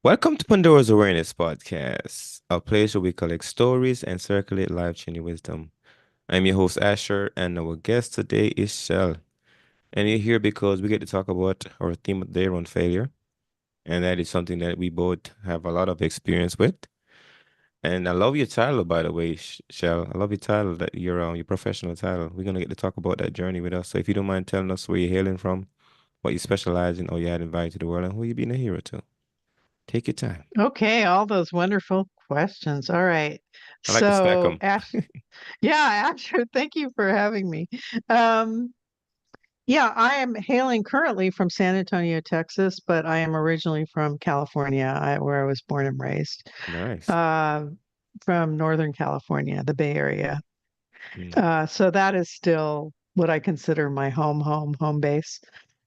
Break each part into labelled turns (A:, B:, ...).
A: Welcome to Pandora's Awareness Podcast, a place where we collect stories and circulate life-changing wisdom. I'm your host, Asher, and our guest today is Shell. And you're here because we get to talk about our theme of the day around failure. And that is something that we both have a lot of experience with. And I love your title, by the way, Shell. I love your title, that your professional title. We're gonna get to talk about that journey with us. So if you don't mind telling us where you're hailing from, what you specialize in, or you add value to the world, and who you being a hero to. Take your time.
B: Okay, all those wonderful questions. All right.
A: I like to stack
B: So,
A: them.
B: yeah, Asher, thank you for having me. Um, yeah, I am hailing currently from San Antonio, Texas, but I am originally from California, where I was born and raised,
A: Nice.
B: uh, from Northern California, the Bay Area.
A: Mm.
B: So that is still what I consider my home base.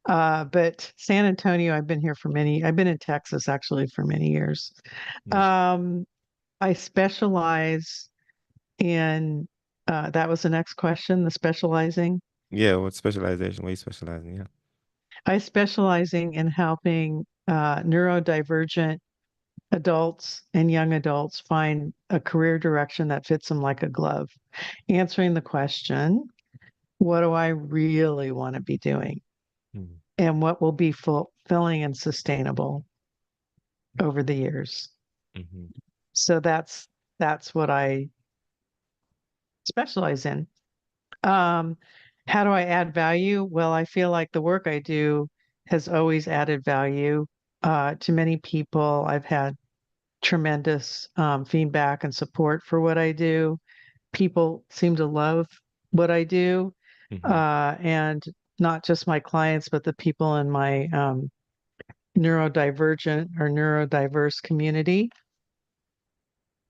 B: But San Antonio, I've been in Texas actually for many years.
A: Mm.
B: Um, I specialize in, that was the next question, the specializing.
A: Yeah, what specialization? What you specialize in? Yeah.
B: I specializing in helping neurodivergent adults and young adults find a career direction that fits them like a glove. Answering the question, what do I really want to be doing?
A: Mm.
B: And what will be fulfilling and sustainable over the years.
A: Mm-hmm.
B: So that's what I specialize in. Um, how do I add value? Well, I feel like the work I do has always added value to many people. I've had tremendous feedback and support for what I do. People seem to love what I do,
A: Mm-hmm.
B: and not just my clients, but the people in my neurodivergent or neurodiverse community.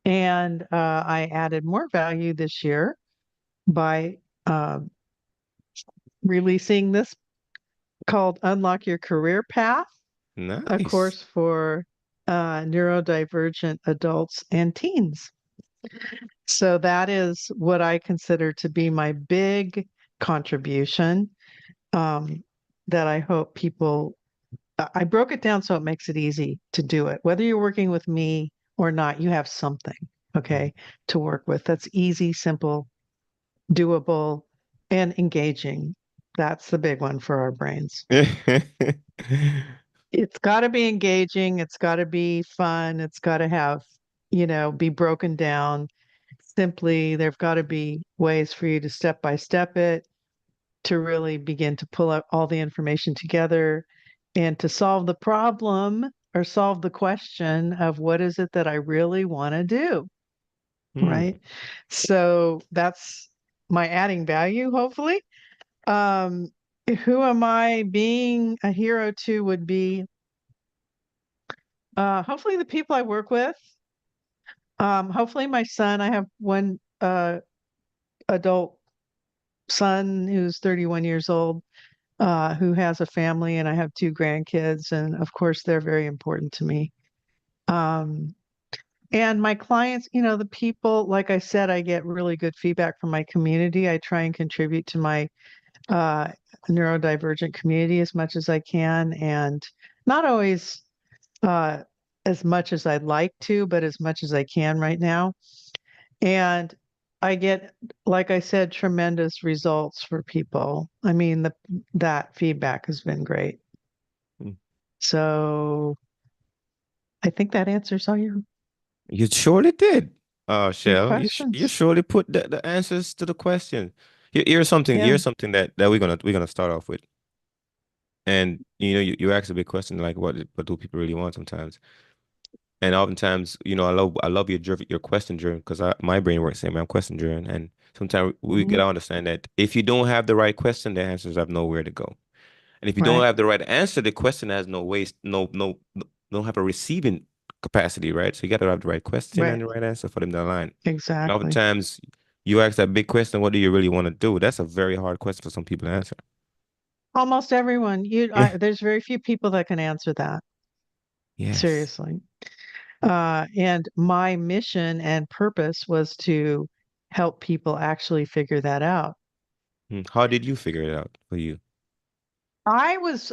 B: And I added more value this year by uh, releasing this called Unlock Your Career Path, a
A: Nice.
B: course for neurodivergent adults and teens. So that is what I consider to be my big contribution, um, that I hope people. I broke it down so it makes it easy to do it. Whether you're working with me or not, you have something,
A: Mm-hmm.
B: okay, to work with that's easy, simple, doable, and engaging. That's the big one for our brains. It's got to be engaging. It's got to be fun. It's got to have, be broken down simply. There've got to be ways for you to step by step it, to really begin to pull out all the information together and to solve the problem or solve the question of what is it that I really want to do,
A: Hmm.
B: right? So that's my adding value, hopefully. Um, who am I being a hero to would be hopefully the people I work with. Hopefully my son, I have one adult son who's 31 years old, who has a family, and I have two grandkids, and of course they're very important to me. Um, and my clients, the people, like I said, I get really good feedback from my community. I try and contribute to my uh, neurodivergent community as much as I can, and not always uh, as much as I'd like to, but as much as I can right now. And I get, like I said, tremendous results for people. I mean, that feedback has been great. So I think that answers all
A: You surely did,
B: your
A: Shell. You
B: questions.
A: surely put the answers to the question. Here's something.
B: Yeah.
A: Here's something that we're gonna start off with. And you ask a big question like what do people really want sometimes? And oftentimes, I love your question driven because my brain works the same way. I'm question driven, and sometimes we
B: Mhm.
A: gotta understand that if you don't have the right question, the answers have nowhere to go. And if you don't
B: Right.
A: have the right answer, the question has no waste, don't have a receiving capacity, right? So you got to have the right question and
B: Right.
A: the right answer for them to align. And
B: Exactly.
A: oftentimes you ask that big question, what do you really want to do? That's a very hard question for some people to answer.
B: Almost everyone, there's very few people that can answer that.
A: Yes.
B: Seriously. And my mission and purpose was to help people actually figure that out.
A: How did you figure it out for you?
B: I was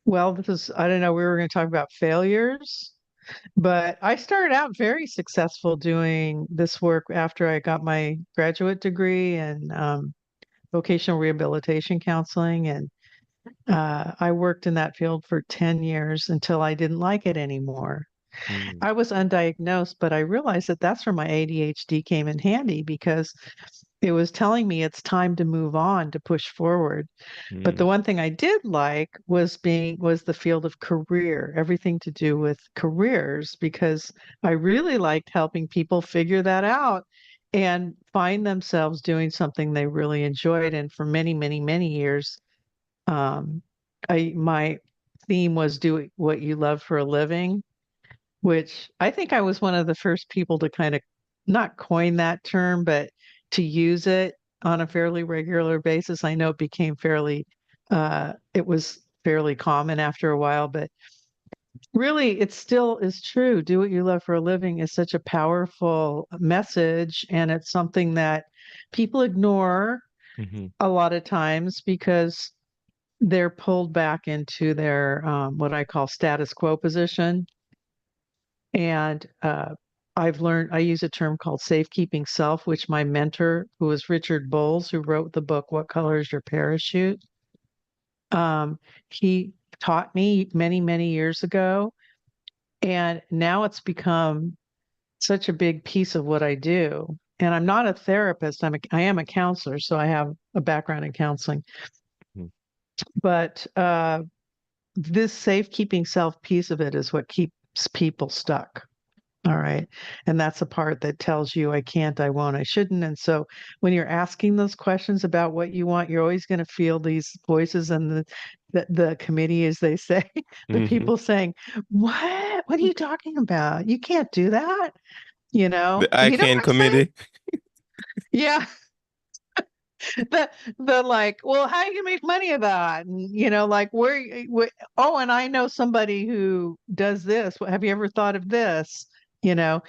B: Well, I don't know, we were going to talk about failures, but I started out very successful doing this work after I got my graduate degree in vocational rehabilitation counseling. And I worked in that field for 10 years until I didn't like it anymore.
A: Mm,
B: I was undiagnosed, but I realized that that's where my ADHD came in handy because it was telling me it's time to move on, to push forward. But the
A: mm,
B: one thing I did like was the field of career, everything to do with careers, because I really liked helping people figure that out and find themselves doing something they really enjoyed. And for many, many, many years, um, my theme was do what you love for a living, which I think I was one of the first people to kind of not coin that term, but to use it on a fairly regular basis. I know it was fairly common after a while, but really it still is true. Do what you love for a living is such a powerful message, and it's something that people ignore
A: mhm,
B: a lot of times because they're pulled back into their what I call status quo position. And I use a term called safekeeping self, which my mentor, who was Richard Bowles, who wrote the book, What Color is Your Parachute? Um, he taught me many, many years ago. And now it's become such a big piece of what I do. And I'm not a therapist, I am a counselor, so I have a background in counseling.
A: mhm,
B: But this safekeeping self piece of it is what keeps people stuck. All right. And that's the part that tells you I can't, I won't, I shouldn't. And so when you're asking those questions about what you want, you're always going to feel these voices and the committee, as they say, the
A: mhm.
B: people saying, What? What are you talking about? You can't do that.
A: The
B: You know what
A: ICANN
B: I'm saying?
A: committee.
B: Yeah. The like, well, how are you gonna make money of that? And like oh, and I know somebody who does this. Have you ever thought of this? You know,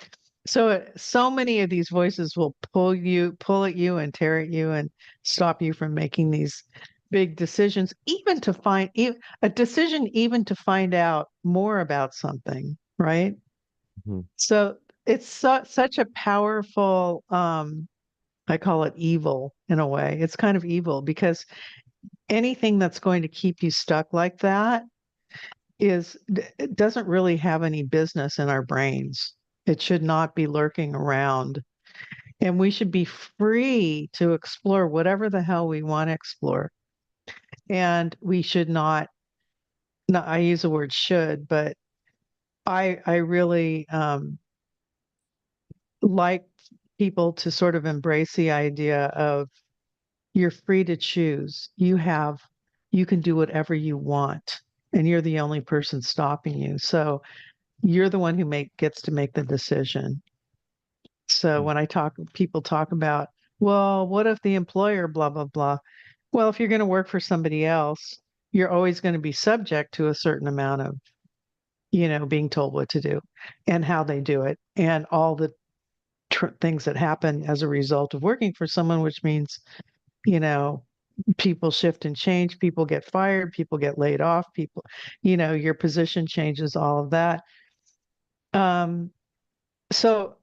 B: so many of these voices will pull at you and tear at you and stop you from making these big decisions, even to find a decision, even to find out more about something, right?
A: Mhm,
B: So it's such a powerful, I call it evil in a way. It's kind of evil because anything that's going to keep you stuck like that it doesn't really have any business in our brains. It should not be lurking around. And we should be free to explore whatever the hell we want to explore. And we should not I use the word should, but I really like people to sort of embrace the idea of you're free to choose. You can do whatever you want, and you're the only person stopping you. So you're the one who gets to make the decision. So
A: mhm,
B: when people talk about, well, what if the employer, blah, blah, blah. Well, if you're going to work for somebody else, you're always going to be subject to a certain amount of, being told what to do and how they do it and all the things that happen as a result of working for someone, which means, you know, people shift and change, people get fired, people get laid off, your position changes, all of that. Um, so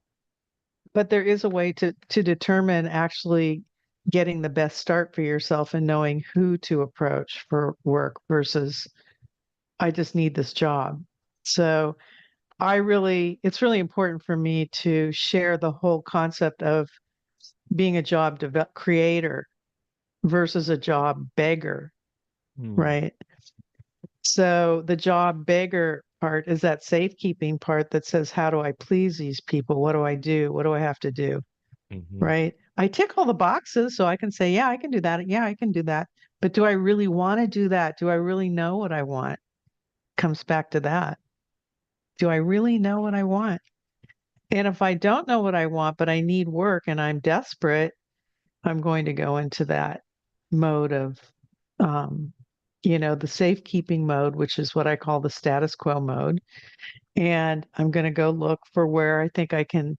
B: but there is a way to determine actually getting the best start for yourself and knowing who to approach for work versus I just need this job. So it's really important for me to share the whole concept of being a creator versus a job beggar,
A: mm,
B: right? So the job beggar part is that safekeeping part that says, how do I please these people? What do I do? What do I have to do?
A: mhm,
B: Right? I tick all the boxes so I can say, yeah, I can do that. Yeah, I can do that. But do I really want to do that? Do I really know what I want? Comes back to that. Do I really know what I want? And if I don't know what I want, but I need work and I'm desperate, I'm going to go into that mode of, um, the safekeeping mode, which is what I call the status quo mode. And I'm going to go look for where I think I can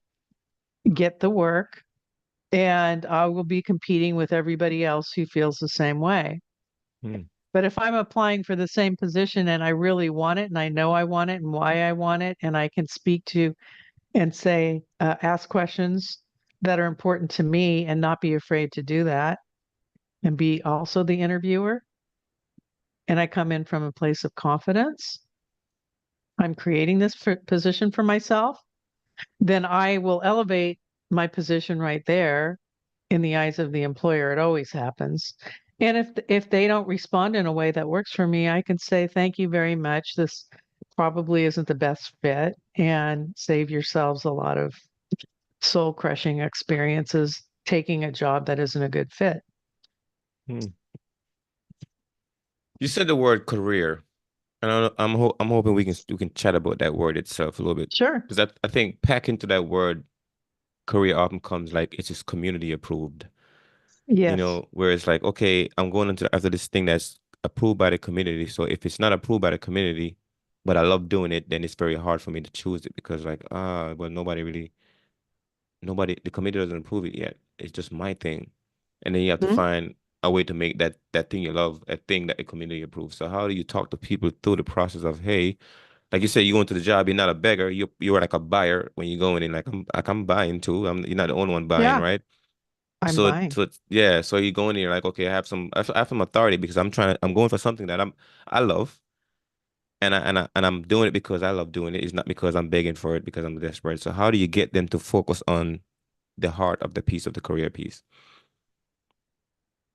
B: get the work, and I will be competing with everybody else who feels the same way.
A: mm.
B: But if I'm applying for the same position and I really want it and I know I want it and why I want it, and I can speak to and say, ask questions that are important to me and not be afraid to do that and be also the interviewer, and I come in from a place of confidence, I'm creating this position for myself, then I will elevate my position right there in the eyes of the employer. It always happens. And if they don't respond in a way that works for me, I can say thank you very much. This probably isn't the best fit, and save yourselves a lot of soul crushing experiences taking a job that isn't a good fit.
A: Hmm. You said the word career, and I'm hoping we can chat about that word itself a little bit,
B: Sure.
A: because I think pack into that word career often comes like it's just community approved.
B: Yes.
A: Where it's like, okay, I'm going into after this thing that's approved by the community. So if it's not approved by the community, but I love doing it, then it's very hard for me to choose it because like, well, the committee doesn't approve it yet. It's just my thing. And then you have to
B: Mhm.
A: find a way to make that thing you love a thing that the community approves. So how do you talk to people through the process of, hey, like you say, you go into the job, you're not a beggar, you're like a buyer when you go in, and like I'm buying too. You're not the only one buying,
B: Yeah,
A: right?
B: I'm
A: So,
B: buying.
A: so yeah, so you go in there like, okay, I have some authority because I'm going for something that I love, and I'm doing it because I love doing it. It's not because I'm begging for it because I'm desperate. So how do you get them to focus on the heart of the piece of the career piece?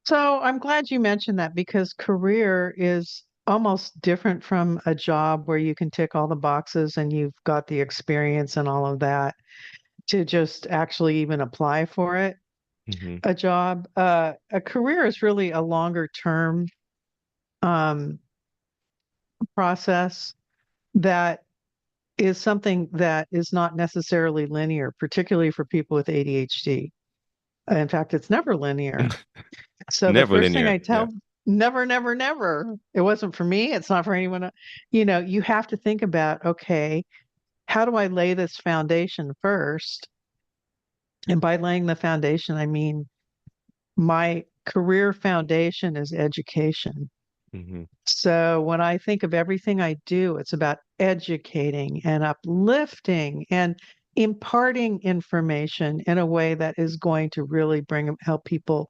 B: So I'm glad you mentioned that because career is almost different from a job where you can tick all the boxes and you've got the experience and all of that to just actually even apply for it.
A: Mm-hmm.
B: A job, a career is really a longer term um, process that is something that is not necessarily linear, particularly for people with ADHD. In fact, it's never linear. So the
A: Never
B: first thing
A: linear.
B: I
A: Yeah.
B: tell, never, never, never. It wasn't for me. It's not for anyone. You have to think about, okay, how do I lay this foundation first? And by laying the foundation, I mean my career foundation is education.
A: Mm-hmm.
B: So when I think of everything I do, it's about educating and uplifting and imparting information in a way that is going to really help people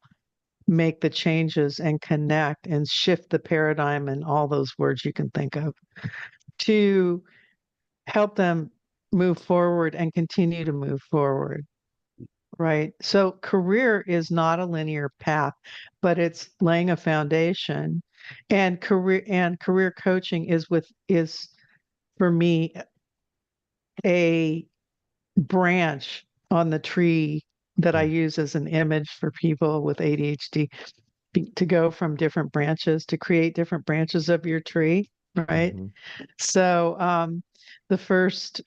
B: make the changes and connect and shift the paradigm and all those words you can think of to help them move forward and continue to move forward. Right. So career is not a linear path, but it's laying a foundation. And career coaching is for me a branch on the tree that I use as an image for people with ADHD to go from different branches to create different branches of your tree, right?
A: Mm-hmm.
B: So the first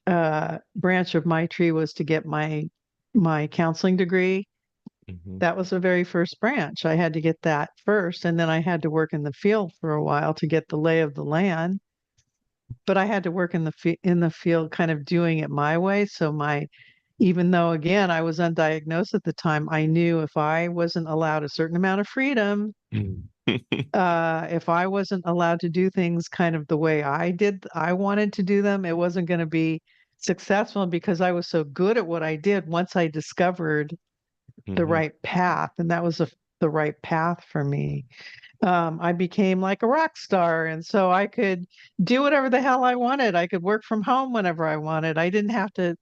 B: branch of my tree was to get my counseling degree.
A: Mm-hmm.
B: That was the very first branch. I had to get that first, and then I had to work in the field for a while to get the lay of the land. But I had to work in the field, kind of doing it my way. So even though again I was undiagnosed at the time, I knew if I wasn't allowed a certain amount of freedom, if I wasn't allowed to do things kind of the way I wanted to do them, it wasn't going to be successful because I was so good at what I did once I discovered the
A: Mm-hmm.
B: right path. And that was the right path for me. I became like a rock star. And so I could do whatever the hell I wanted. I could work from home whenever I wanted. I didn't have to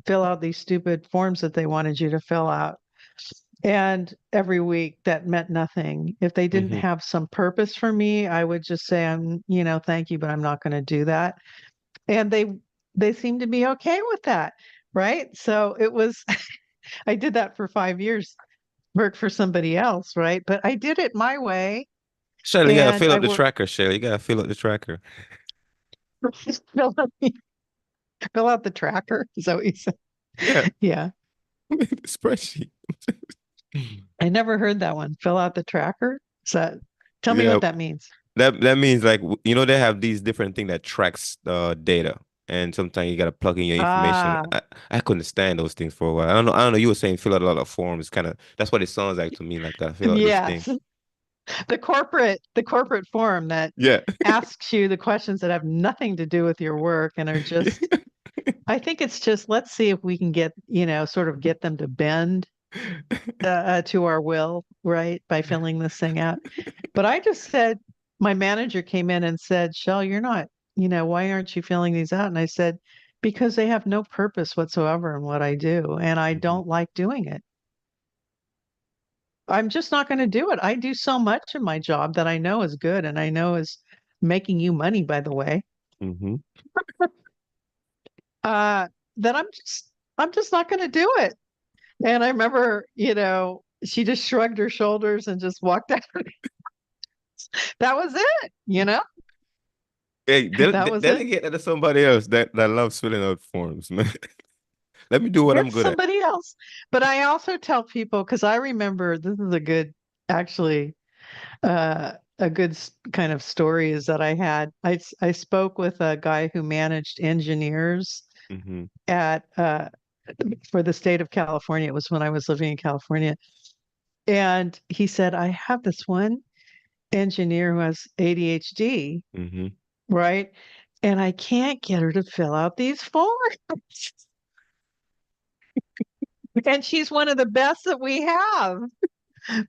B: fill out these stupid forms that they wanted you to fill out. And every week that meant nothing. If they didn't
A: Mm-hmm.
B: have some purpose for me, I would just say, thank you, but I'm not going to do that. And they seemed to be okay with that. Right. So it was, I did that for 5 years, worked for somebody else. Right. But I did it my way.
A: Shelley, you gotta
B: And
A: fill
B: I
A: up the
B: worked,
A: tracker, Shelley. You gotta fill up the tracker.
B: fill out, fill out the tracker. Is that what you said?
A: Yeah,
B: Yeah.
A: the spreadsheet.
B: I never heard that one. Fill out the tracker. So tell me
A: Yeah,
B: what that means.
A: that means like they have these different thing that tracks data, and sometimes you gotta plug in your information.
B: Ah,
A: I couldn't stand those things for a while. I don't know. You were saying fill out a lot of forms. Kind of that's what it sounds like to me. Like gotta fill out this thing.
B: yes. the corporate form that
A: Yeah.
B: asks you the questions that have nothing to do with your work and are just, I think it's just, let's see if we can get, sort of get them to bend to our will, right, by filling this thing out. But I just said, my manager came in and said, Shell, you're not, why aren't you filling these out? And I said, because they have no purpose whatsoever in what I do, and I
A: Mhm.
B: don't like doing it. I'm just not going to do it. I do so much in my job that I know is good and I know is making you money, by the way,
A: Mhm.
B: uh, that I'm just not going to do it. And I remember, she just shrugged her shoulders and just walked out. That was it.
A: Hey,
B: That was it.
A: delegate that to somebody else that loves filling out forms, man. Let me do what I'm
B: Get
A: good at.
B: somebody else. But I also tell people, because I remember this is a good, actually, a good kind of story is that I spoke with a guy who managed engineers
A: Mm-hmm.
B: at for the state of California. It was when I was living in California. And he said, I have this one engineer who has ADHD,
A: Mm-hmm.
B: right? And I can't get her to fill out these forms. And she's one of the best that we have.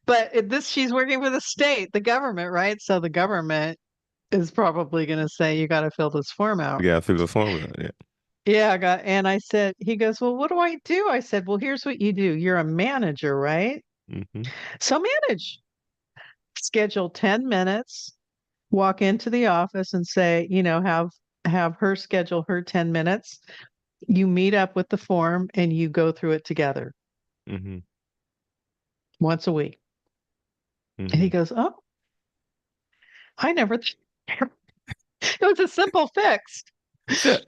B: But she's working for the state, the government, right? So the government is probably going to say, you got to fill this form out.
A: You gotta fill the form out. Yeah.
B: Yeah, and I said, he goes, well, what do I do? I said, well, here's what you do. You're a manager, right?
A: Mm-hmm.
B: So manage, schedule 10 minutes, walk into the office and say, have her schedule her 10 minutes. You meet up with the form and you go through it together
A: Mm-hmm.
B: once a week. And he
A: Mm-hmm.
B: goes, oh, I never, it was a simple fix.
A: Shut.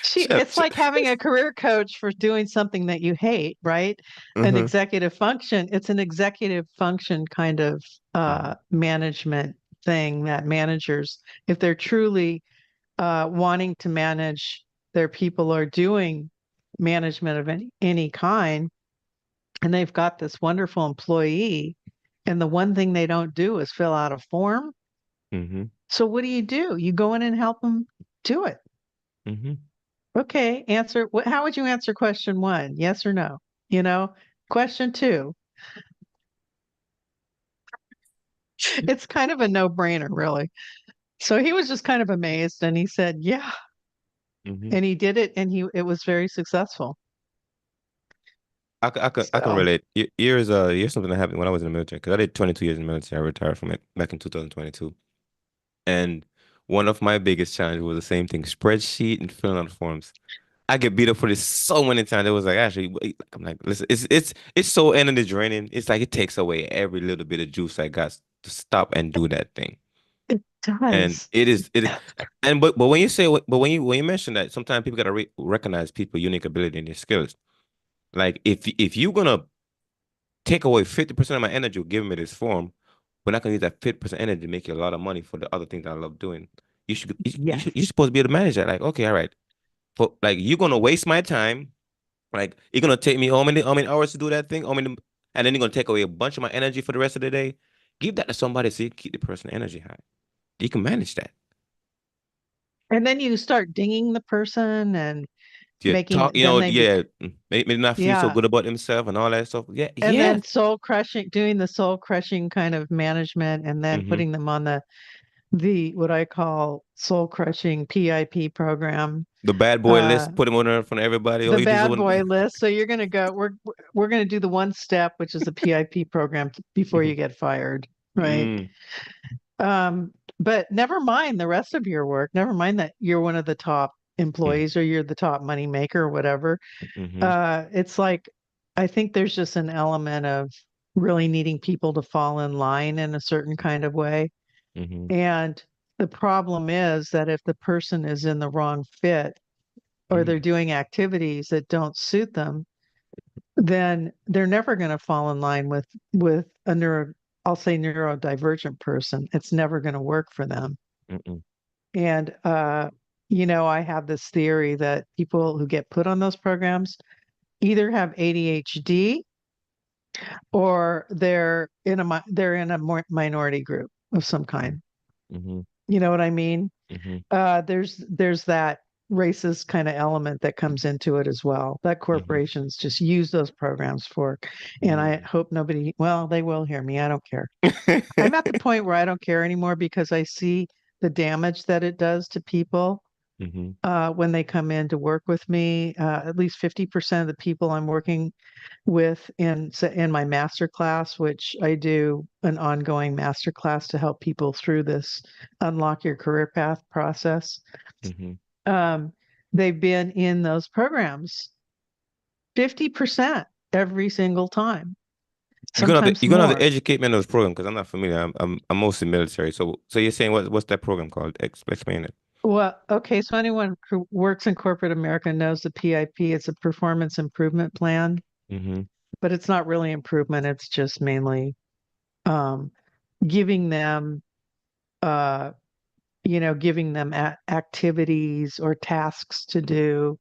A: Shut.
B: It's like having a career coach for doing something that you hate, right? An
A: Uh-huh.
B: executive function. It's an executive function kind of
A: Mm-hmm.
B: management thing that managers, if they're truly wanting to manage their people or doing management of any kind, and they've got this wonderful employee, and the one thing they don't do is fill out a form.
A: Mm-hmm.
B: So what do? You go in and help them do it.
A: Mm-hmm.
B: Okay, answer. How would you answer question one? Yes or no? You know, question two. It's kind of a no-brainer, really. So he was just kind of amazed, and he said, "Yeah,"
A: Mm-hmm.
B: and he did it, and it was very successful.
A: I can
B: So
A: relate. Here's something that happened when I was in the military because I did 22 years in the military. I retired from it back in 2022. And one of my biggest challenges was the same thing, spreadsheet and filling out forms. I get beat up for this so many times. It was like, actually, wait, I'm like, listen, it's so energy draining. It's like it takes away every little bit of juice I got to stop and do that thing.
B: it
A: And
B: does.
A: it is, and but when you say but when you mention that, sometimes people gotta recognize people unique ability and their skills. Like if you're gonna take away 50% of my energy, give me this form, we're not gonna use that 50% energy to make you a lot of money for the other things that I love doing.
B: Yes.
A: You're supposed to be able to manage that. Like, okay, all right. For like you're gonna waste my time. Like you're gonna take me how many hours to do that thing? And then you're gonna take away a bunch of my energy for the rest of the day. Give that to somebody so you can keep the person energy high. You can manage that.
B: And then you start dinging the person and
A: Yeah,
B: making
A: talk,
B: then they be
A: yeah, make me not feel so
B: yeah.
A: good about himself and all that stuff. Yeah,
B: And
A: yeah.
B: then doing the soul crushing kind of management and then
A: Mm-hmm.
B: putting them on the what I call soul crushing PIP program.
A: The bad boy
B: Uh
A: list, put him on there in front of everybody. Oh,
B: the
A: he just
B: bad
A: one.
B: boy list. So you're going to go we're going to do the one step which is the PIP program before you get fired, right?
A: Mm,
B: Um but never mind the rest of your work. Never mind that you're one of the top
A: mm,
B: employees or you're the top money maker or whatever.
A: mm-hmm,
B: It's like I think there's just an element of really needing people to fall in line in a certain kind of way.
A: mm-hmm,
B: And the problem is that if the person is in the wrong fit or they're
A: mm,
B: doing activities that don't suit them, then they're never going to fall in line with a I'll say neurodivergent person. It's never going to work for them.
A: mm-mm,
B: And I have this theory that people who get put on those programs either have ADHD or they're in a more minority group of some kind.
A: Mm-hmm.
B: You know what I mean?
A: Mm-hmm.
B: There's that racist kind of element that comes into it as well, that
A: Mm-hmm.
B: corporations just use those programs for. And I
A: Mm-hmm.
B: hope nobody, well, they will hear me. I don't care. I'm at the point where I don't care anymore because I see the damage that it does to people
A: Mm-hmm.
B: when they come in to work with me. At least 50% of the people I'm working with in my master class, which I do an ongoing master class to help people through this unlock your career path process.
A: Mm-hmm.
B: Um, they've been in those programs 50% every single time, sometimes
A: You're gonna have to
B: more.
A: educate me on those programs because I'm not familiar. I'm mostly military. So you're saying what's that program called? Explain it.
B: Well, okay, so anyone who works in corporate America knows the PIP. It's a performance improvement plan,
A: Mm-hmm.
B: but it's not really improvement. It's just mainly um, giving them, uh, giving them activities or tasks to do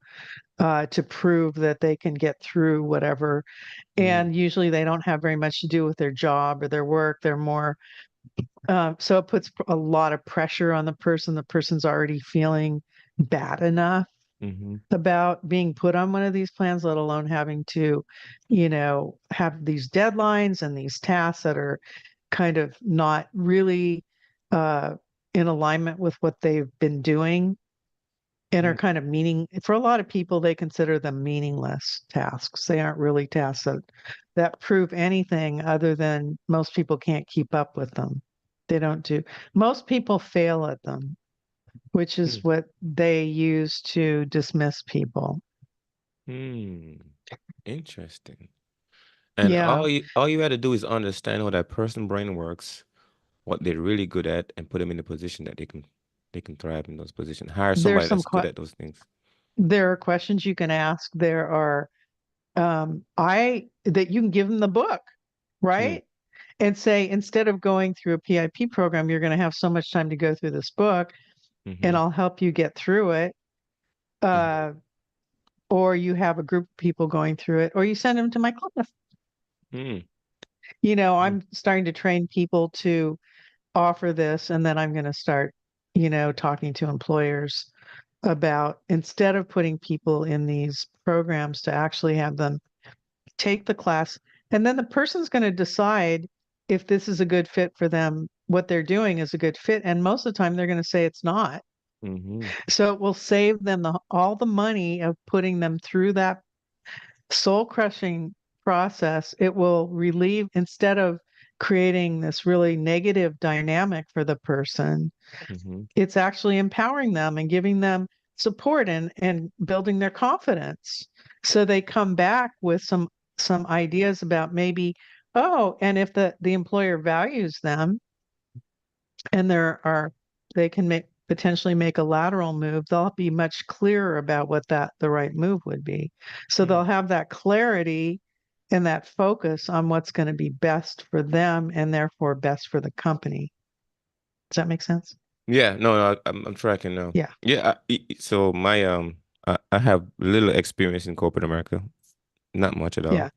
B: to prove that they can get through whatever.
A: Mm-hmm.
B: And usually they don't have very much to do with their job or their work. They're more, so it puts a lot of pressure on the person. The person's already feeling bad enough
A: Mm-hmm.
B: about being put on one of these plans, let alone having to, have these deadlines and these tasks that are kind of not really uh, in alignment with what they've been doing and are kind of meaning for a lot of people, they consider them meaningless tasks. They aren't really tasks that prove anything other than most people can't keep up with them. They don't do, most people fail at them, which is what they use to dismiss people.
A: Mm-hmm. Interesting. And
B: Yeah,
A: all you had to do is understand how that person brain works, what they're really good at, and put them in a position that they can thrive in those positions. Hire
B: there's
A: somebody
B: some
A: that's good at those things.
B: there are questions you can ask. There are I that you can give them the book,
A: Mm,
B: right? And say, instead of going through a PIP program, you're going to have so much time to go through this book
A: mm-hmm.
B: and I'll help you get through it.
A: Mm-hmm.
B: Uh, or you have a group of people going through it, or you send them to my class.
A: Mm-hmm.
B: I'm starting to train people to offer this, and then I'm going to start, talking to employers about instead of putting people in these programs to actually have them take the class. And then the person's going to decide if this is a good fit for them, what they're doing is a good fit. And most of the time, they're going to say it's not.
A: Mm-hmm.
B: So it will save them all the money of putting them through that soul crushing process. It will relieve, instead of creating this really negative dynamic for the person,
A: Mm-hmm.
B: it's actually empowering them and giving them support and building their confidence. So they come back with some ideas about maybe, oh, and if the employer values them and they can make potentially make a lateral move, they'll be much clearer about what the right move would be. So they'll have that clarity and that focus on what's going to be best for them and therefore best for the company. Does that make sense?
A: Yeah, no, no, I'm tracking now.
B: Yeah.
A: Yeah, so my I have little experience in corporate America, not much at all.
B: Yeah.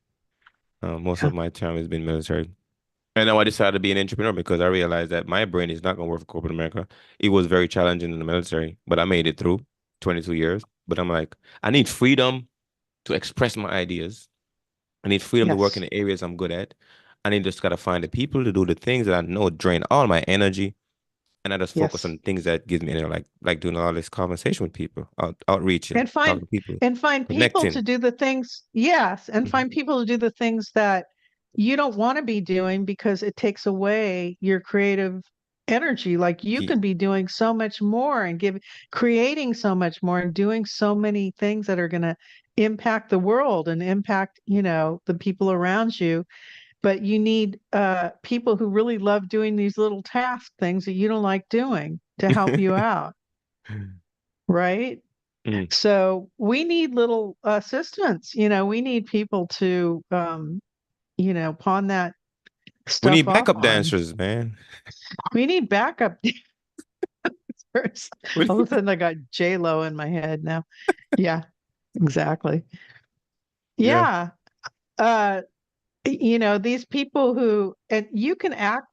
A: Most
B: Yeah.
A: of my time has been military. And now I decided to be an entrepreneur because I realized that my brain is not going to work for corporate America. It was very challenging in the military, but I made it through 22 years. But I'm like, I need freedom to express my ideas. I need freedom to work in
B: Yes.
A: the areas I'm good at. I need just gotta find the people to do the things that I know drain all my energy, and I just focus on
B: Yes.
A: the things that gives me energy, like doing all this conversation with people, outreaching,
B: And
A: talking
B: find
A: to people,
B: and find people to
A: connecting.
B: do the things, yes, and
A: Mhm.
B: find people to do the things that you don't want to be doing because it takes away your creative energy. Like you
A: Ye-
B: can be doing so much more and creating so much more and doing so many things that are going to impact the world and impact, the people around you. But you need people who really love doing these little task things that you don't like doing to help you out, right?
A: Mm.
B: So we need little assistants, we need people to, pawn that
A: We
B: stuff
A: need
B: off
A: backup
B: on.
A: dancers, man.
B: We need backup dancers.
A: We
B: All of a
A: need-
B: sudden I got J Lo in my head now. Yeah, exactly.
A: Yeah.
B: Yeah. Uh, these people who, and you can act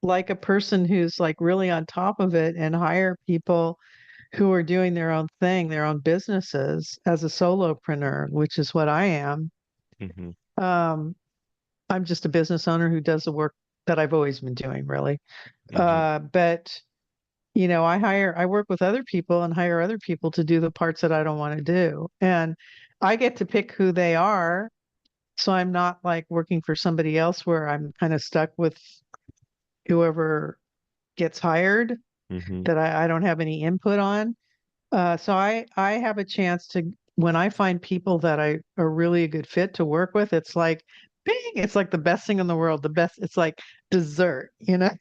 B: like a person who's like really on top of it and hire people who are doing their own thing, their own businesses as a solopreneur, which is what I am.
A: Mm-hmm.
B: Um, I'm just a business owner who does the work that I've always been doing, really.
A: Mm-hmm.
B: But I work with other people and hire other people to do the parts that I don't want to do. And I get to pick who they are. So I'm not like working for somebody else where I'm kind of stuck with whoever gets hired
A: Mm-hmm.
B: that I don't have any input on. So I have a chance to, when I find people that I are really a good fit to work with, it's like bing, it's like the best thing in the world. The best, it's like dessert, you know?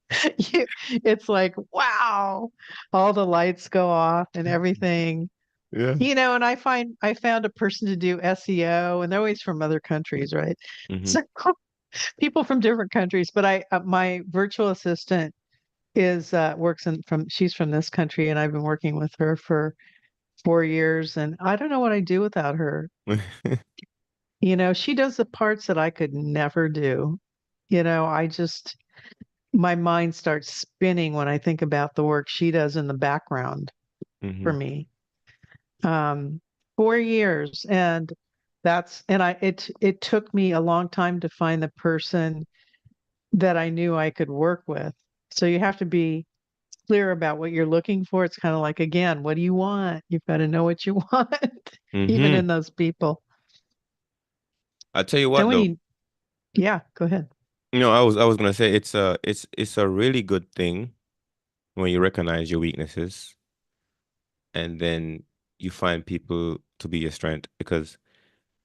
B: It's like, wow, all the lights go off and everything.
A: Yeah.
B: And I found a person to do SEO, and they're always from other countries, right?
A: Mm-hmm.
B: So people from different countries, but my virtual assistant is works in from she's from this country, and I've been working with her for 4 years, and I don't know what I'd do without her. She does the parts that I could never do. I just my mind starts spinning when I think about the work she does in the background for
A: Mm-hmm.
B: me. Um, 4 years, and it took me a long time to find the person that I knew I could work with. So you have to be clear about what you're looking for. It's kind of like, again, what do you want? You've got to know what you want, even
A: Mm-hmm.
B: in those people.
A: I'll tell you
B: Then
A: what
B: when
A: though.
B: you, yeah, go ahead.
A: I was gonna say it's a really good thing when you recognize your weaknesses and then you find people to be your strength because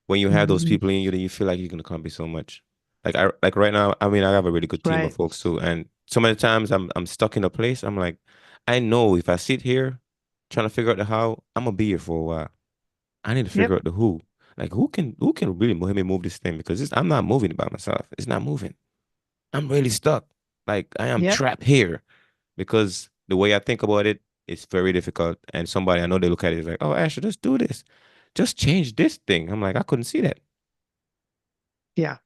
A: when you have those
B: Mhm.
A: people in you, then you feel like you can accomplish so much. Like right now, I mean, I have a really good team of
B: Right.
A: folks too, and so many times I'm stuck in a place. I'm like, I know if I sit here trying to figure out the how, I'm gonna be here for a while. I need to
B: Yep.
A: figure out the who. Like who can really help me move this thing because I'm not moving by myself. It's not moving. I'm really stuck. Like I am
B: Yep.
A: trapped here because the way I think about it, it's very difficult. And somebody I know they look at it is like, oh, Asher, just do this. Just change this thing. I'm like, I couldn't see that.
B: Yeah.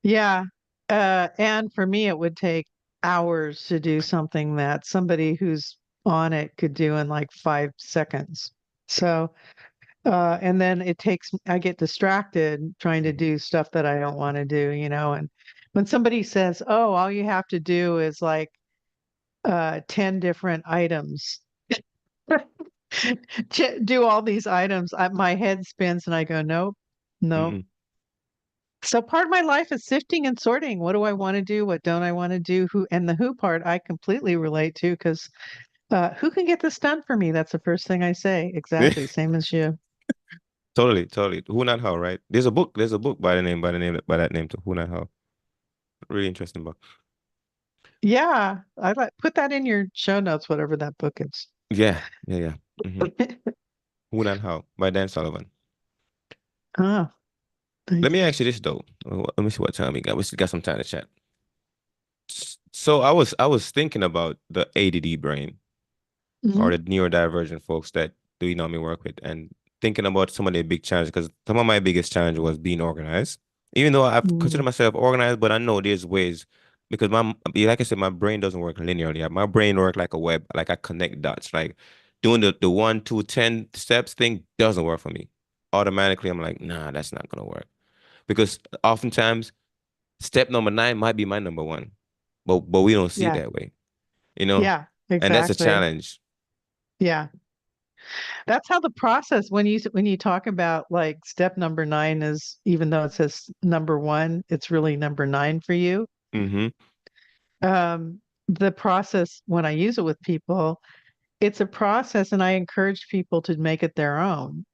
B: Yeah. And for me, it would take hours to do something that somebody who's on it could do in like 5 seconds. So, and then I get distracted trying to do stuff that I don't want to do, and when somebody says, oh, all you have to do is like 10 different items, do all these items, my head spins and I go, nope, nope.
A: Mm-mm.
B: So part of my life is sifting and sorting. What do I want to do? What don't I want to do? And the who part I completely relate to because who can get this done for me? That's the first thing I say. Exactly, same as you.
A: Totally, totally. Who not how, right? There's a book by that name too. Who not how. Really interesting book.
B: Yeah, I like put that in your show notes, whatever that book is.
A: Yeah, yeah, yeah. Who not how by Dan Sullivan.
B: Oh,
A: Let me
B: nice.
A: ask you this though. Let me see what time we got. We still got some time to chat. So I was thinking about the ADD brain or
B: Mhm.
A: the neurodivergent folks that do you know me work with and thinking about some of their big challenges because some of my biggest challenge was being organized. Even though I've considered
B: Mm.
A: myself organized, but I know there's ways because like I said, my brain doesn't work linearly. My brain works like a web, like I connect dots. Like doing the 1, 2, 10 steps thing doesn't work for me. Automatically, I'm like, nah, that's not gonna work. Because oftentimes step number 9 might be my number one, but we don't see it
B: Yeah,
A: that way, you know?
B: yeah,
A: And that's a
B: exactly.
A: challenge.
B: Yeah. That's how the process when you talk about like step number 9 is, even though it says number 1, it's really number 9 for you.
A: Mm-hmm.
B: The process when I use it with people, it's a process and I encourage people to make it their own.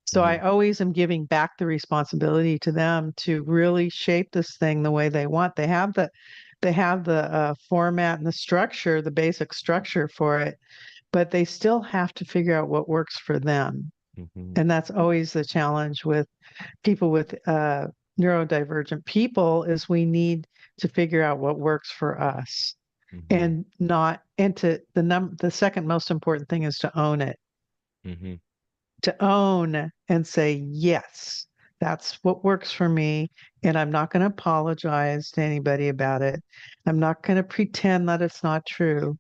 B: So
A: Mm-hmm.
B: I always am giving back the responsibility to them to really shape this thing the way they want. They have the format and the structure, the basic structure for it, but they still have to figure out what works for them.
A: Mm-hmm.
B: And that's always the challenge with people with neurodivergent people is we need to figure out what works for us
A: Mm-hmm.
B: and not and to the second most important thing is to own it,
A: Mm-hmm.
B: to own and say yes. That's what works for me. And I'm not going to apologize to anybody about it. I'm not going to pretend that it's not true.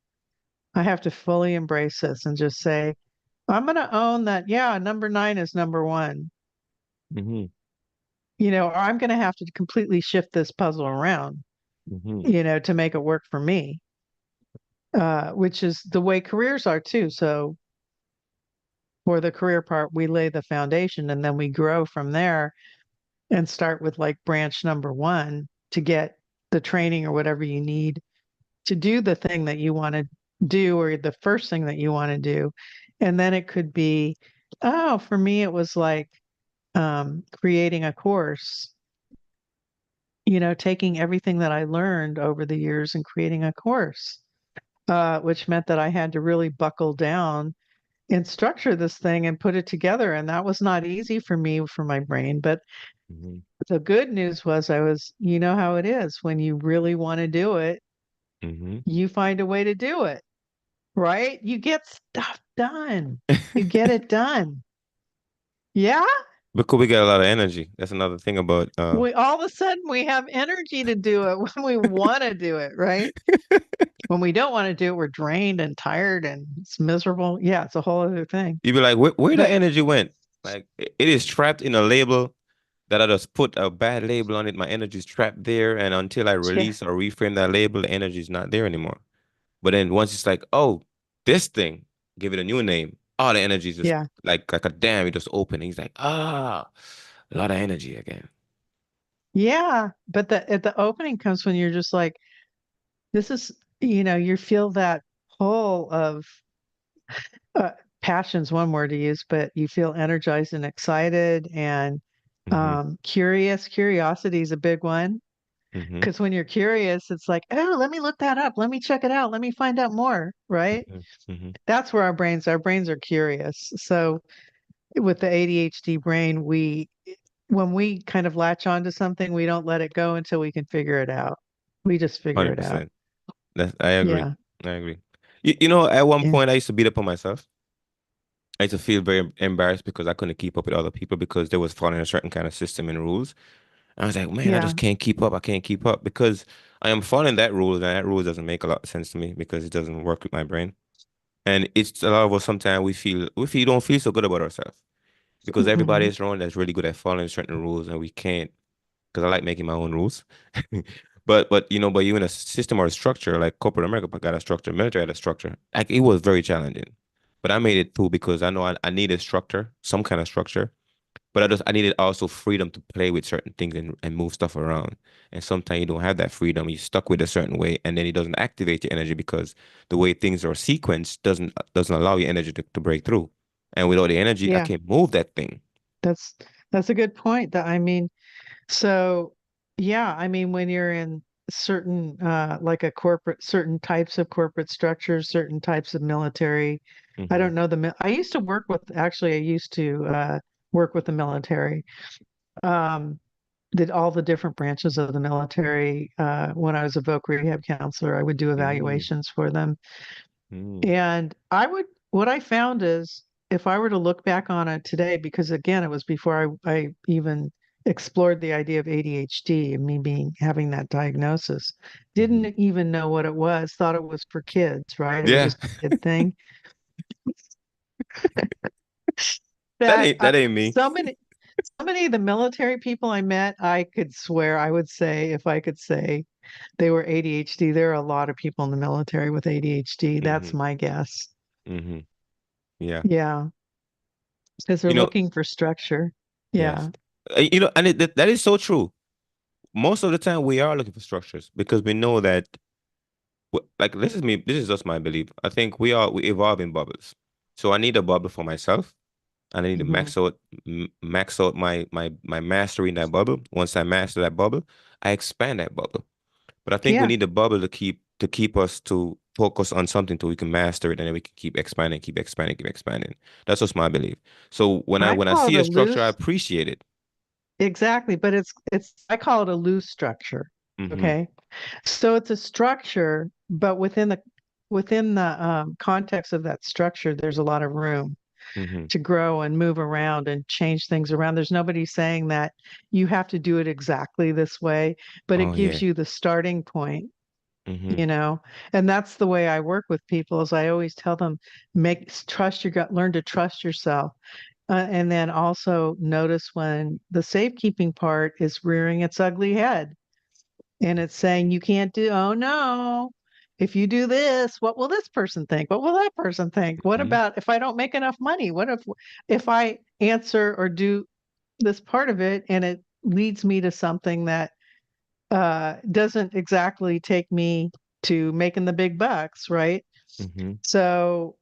B: I have to fully embrace this and just say, I'm going to own that. Yeah, number nine is number one,
A: Mm-hmm.
B: or I'm going to have to completely shift this puzzle around,
A: Mm-hmm.
B: to make it work for me, which is the way careers are too. So for the career part, we lay the foundation and then we grow from there and start with like branch number one to get the training or whatever you need to do the thing that you want to do or the first thing that you want to do. And then it could be, oh, for me, it was like creating a course, taking everything that I learned over the years and creating a course, which meant that I had to really buckle down and structure this thing and put it together. And that was not easy for me, for my brain. But
A: Mm-hmm.
B: the good news was you know how it is when you really want to do it,
A: Mm-hmm.
B: you find a way to do it, right? You get stuff done. You get it done. Yeah.
A: Because we got a lot of energy. That's another thing about
B: We all of a sudden we have energy to do it when we want to do it, right? When we don't want to do it, we're drained and tired and it's miserable. Yeah, it's a whole other thing.
A: you be like, where the
B: But
A: energy went? Like it is trapped in a label that I just put a bad label on it. My energy is trapped there, and until I
B: yeah,
A: release or reframe that label, the energy is not there anymore. But then once it's like, oh, this thing, give it a new name. All the energy is just
B: yeah,
A: like a dam, it just open. He's like, a lot of energy again.
B: yeah. But the opening comes when you're just like, this is, you feel that pull of uh, passion's one word to use, but you feel energized and excited and
A: Mm-hmm.
B: curious. Curiosity is a big one
A: Mm-hmm.
B: because when you're curious, it's like, oh, let me look that up. Let me check it out. Let me find out more. Right.
A: Mm-hmm. Mm-hmm.
B: That's where our brains are curious. So with the ADHD brain, when we kind of latch onto something, we don't let it go until we can figure it out. We just figure it out.
A: 100%. I agree.
B: Yeah.
A: I agree. At one
B: Yeah.
A: point I used to beat up on myself. I used to feel very embarrassed because I couldn't keep up with other people because they was following a certain kind of system and rules. I was like, man, I
B: Yeah.
A: just can't keep up. I can't keep up because I am following that rule, and that rule doesn't make a lot of sense to me because it doesn't work with my brain. And it's a lot of us sometimes we don't feel so good about ourselves because everybody
B: Mhm.
A: is around that's really good at following certain rules, and we can't because I like making my own rules. But you in a system or a structure like corporate America got a structure, military had a structure. Like it was very challenging, but I made it through because I know I needed structure, some kind of structure, but I needed also freedom to play with certain things and move stuff around. And sometimes you don't have that freedom. You're stuck with a certain way, and then it doesn't activate your energy because the way things are sequenced doesn't allow your energy to break through. And without the energy, I
B: Yeah.
A: can't move that thing.
B: That's that's a good point. That I mean, so yeah, I mean when you're in certain like a corporate certain types of corporate structures, certain types of military. I
A: Hmm.
B: don't know I used to work with actually I used to work with the military. Um did all the different branches of the military. When I was a voc rehab counselor, I would do
A: Mm,
B: evaluations for them.
A: mm,
B: And what I found is if I were to look back on it today, because again, it was before I even explored the idea of ADHD and me having that diagnosis,
A: hmm.
B: didn't even know what it was, thought it was for kids, right? It was
A: Yeah,
B: just a kid thing.
A: that
B: That
A: ain't that ain't me.
B: so many of the military people I met, I could swear, I would say, if I could say they were ADHD, there are a lot of people in the military with ADHD. That's
A: Hmm.
B: my guess.
A: Hmm. Yeah.
B: Yeah. Because they're
A: You know,
B: looking for structure.
A: yes.
B: Yeah.
A: And that is so true. Most of the time, we are looking for structures because we know that, like, this is me. This is just my belief. I think we evolve in bubbles. So I need a bubble for myself, and I need to
B: Hmm.
A: max out my mastery in that bubble. Once I master that bubble, I expand that bubble. But I think we
B: Yeah.
A: need the bubble to keep us to focus on something till we can master it, and then we can keep expanding, keep expanding, keep expanding. That's just my belief. So when I
B: I
A: when I
B: call it
A: see
B: a
A: a structure, I
B: loose,
A: appreciate it.
B: exactly, but I call it a loose structure.
A: Hmm.
B: Okay. So it's a structure, but within the context of that structure, there's a lot of room.
A: Mm-hmm.
B: to grow and move around and change things around. There's nobody saying that you have to do it exactly this way, but it
A: Oh
B: gives
A: yeah.
B: you the starting point,
A: Mm-hmm.
B: you know. And that's the way I work with people is I always tell them make trust your gut, learn to trust yourself. And then also notice when the safekeeping part is rearing its ugly head and it's saying you can't do, oh no, if you do this, what will this person think? What will that person think? What
A: Mm-hmm.
B: about if I don't make enough money? What if I answer or do this part of it and it leads me to something that doesn't exactly take me to making the big bucks, right?
A: Mm-hmm.
B: So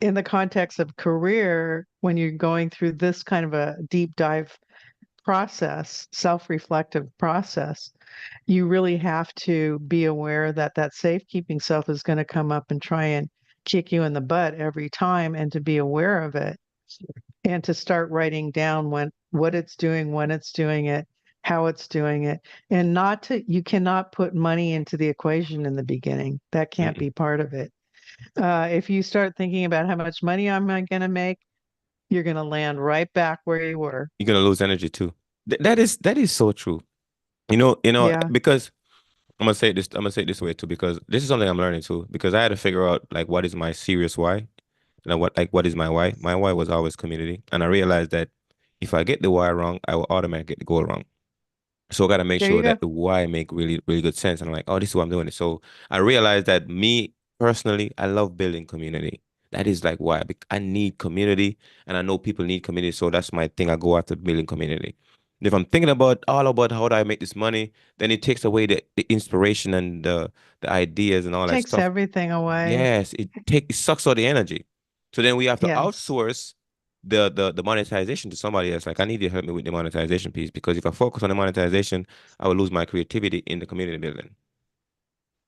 B: in the context of career, when you're going through this kind of a deep dive process, self-reflective process, you really have to be aware that that safekeeping self is going to come up and try and kick you in the butt every time, and to be aware of it and to start writing down when what it's doing, when it's doing it, how it's doing it, and not to you cannot put money into the equation in the beginning. That can't
A: Mm-mm.
B: be part of it. If you start thinking about how much money am I going to make, you're going to land right back where you were.
A: You're gonna lose energy too. That is so true.
B: Yeah.
A: Because I'm gonna say it this way too, because this is something I'm learning too, because I had to figure out like what is my serious why. And what is my why? My why was always community. And I realized that if I get the why wrong, I will automatically get the goal wrong. So I got to make
B: There you
A: sure
B: go.
A: that the why make really, really good sense. And I'm like, oh, this is why I'm doing it. So I realized that me personally, I love building community. That is like why I need community, and I know people need community. So that's my thing. I go after building community. If I'm thinking about all about how do I make this money, then it takes away the inspiration and the ideas and all that
B: Takes
A: stuff.
B: everything away.
A: Yes, it sucks all the energy. So then we have to
B: Yes,
A: outsource the monetization to somebody else. Like I need you to help me with the monetization piece, because if I focus on the monetization, I will lose my creativity in the community building.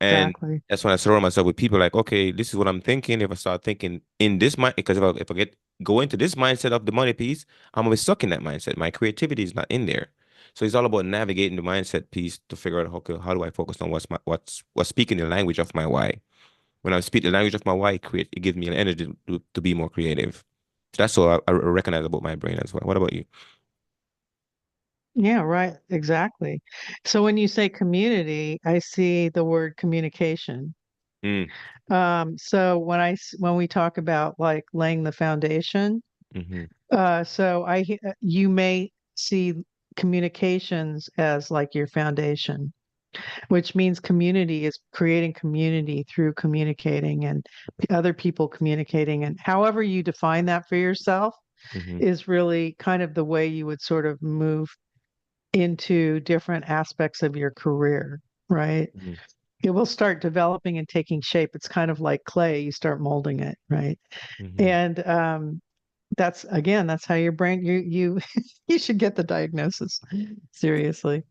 A: And
B: exactly.
A: that's when I surround myself with people like, okay, this is what I'm thinking. If I start thinking in this mind, because if I get go into this mindset of the money piece, I'm gonna be stuck in that mindset. My creativity is not in there. So it's all about navigating the mindset piece to figure out, okay, how do I focus on what's speaking the language of my why. When I speak the language of my why, it gives me an energy to be more creative. So that's what I recognize about my brain as well. What about you?
B: Yeah, right. Exactly. So when you say community, I see the word communication.
A: Mm,
B: So when we talk about like laying the foundation,
A: mm-hmm,
B: you may see communications as like your foundation, which means community is creating community through communicating and other people communicating, and however you define that for yourself
A: mm-hmm,
B: is really kind of the way you would sort of move into different aspects of your career, right?
A: mm-hmm,
B: It will start developing and taking shape. It's kind of like clay, you start molding it, right?
A: mm-hmm.
B: And that's again, that's how your brain you you should get the diagnosis. Seriously.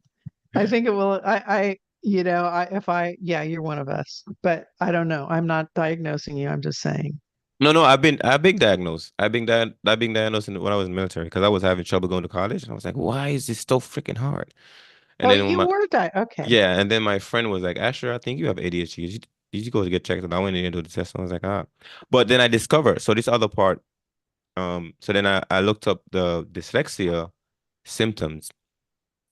B: I think it will if I yeah, you're one of us. But I don't know. I'm not diagnosing you. I'm just saying.
A: No, I've been diagnosed. I've been diagnosed when I was in the military because I was having trouble going to college, and I was like, why is this so freaking hard? And
B: Oh,
A: then when
B: you were okay.
A: yeah, and then my friend was like, Asher, I think you have ADHD. You should go to get checked. And I went in and do the test, and I was like, ah. But then I discovered, so this other part, so then I looked up the dyslexia symptoms,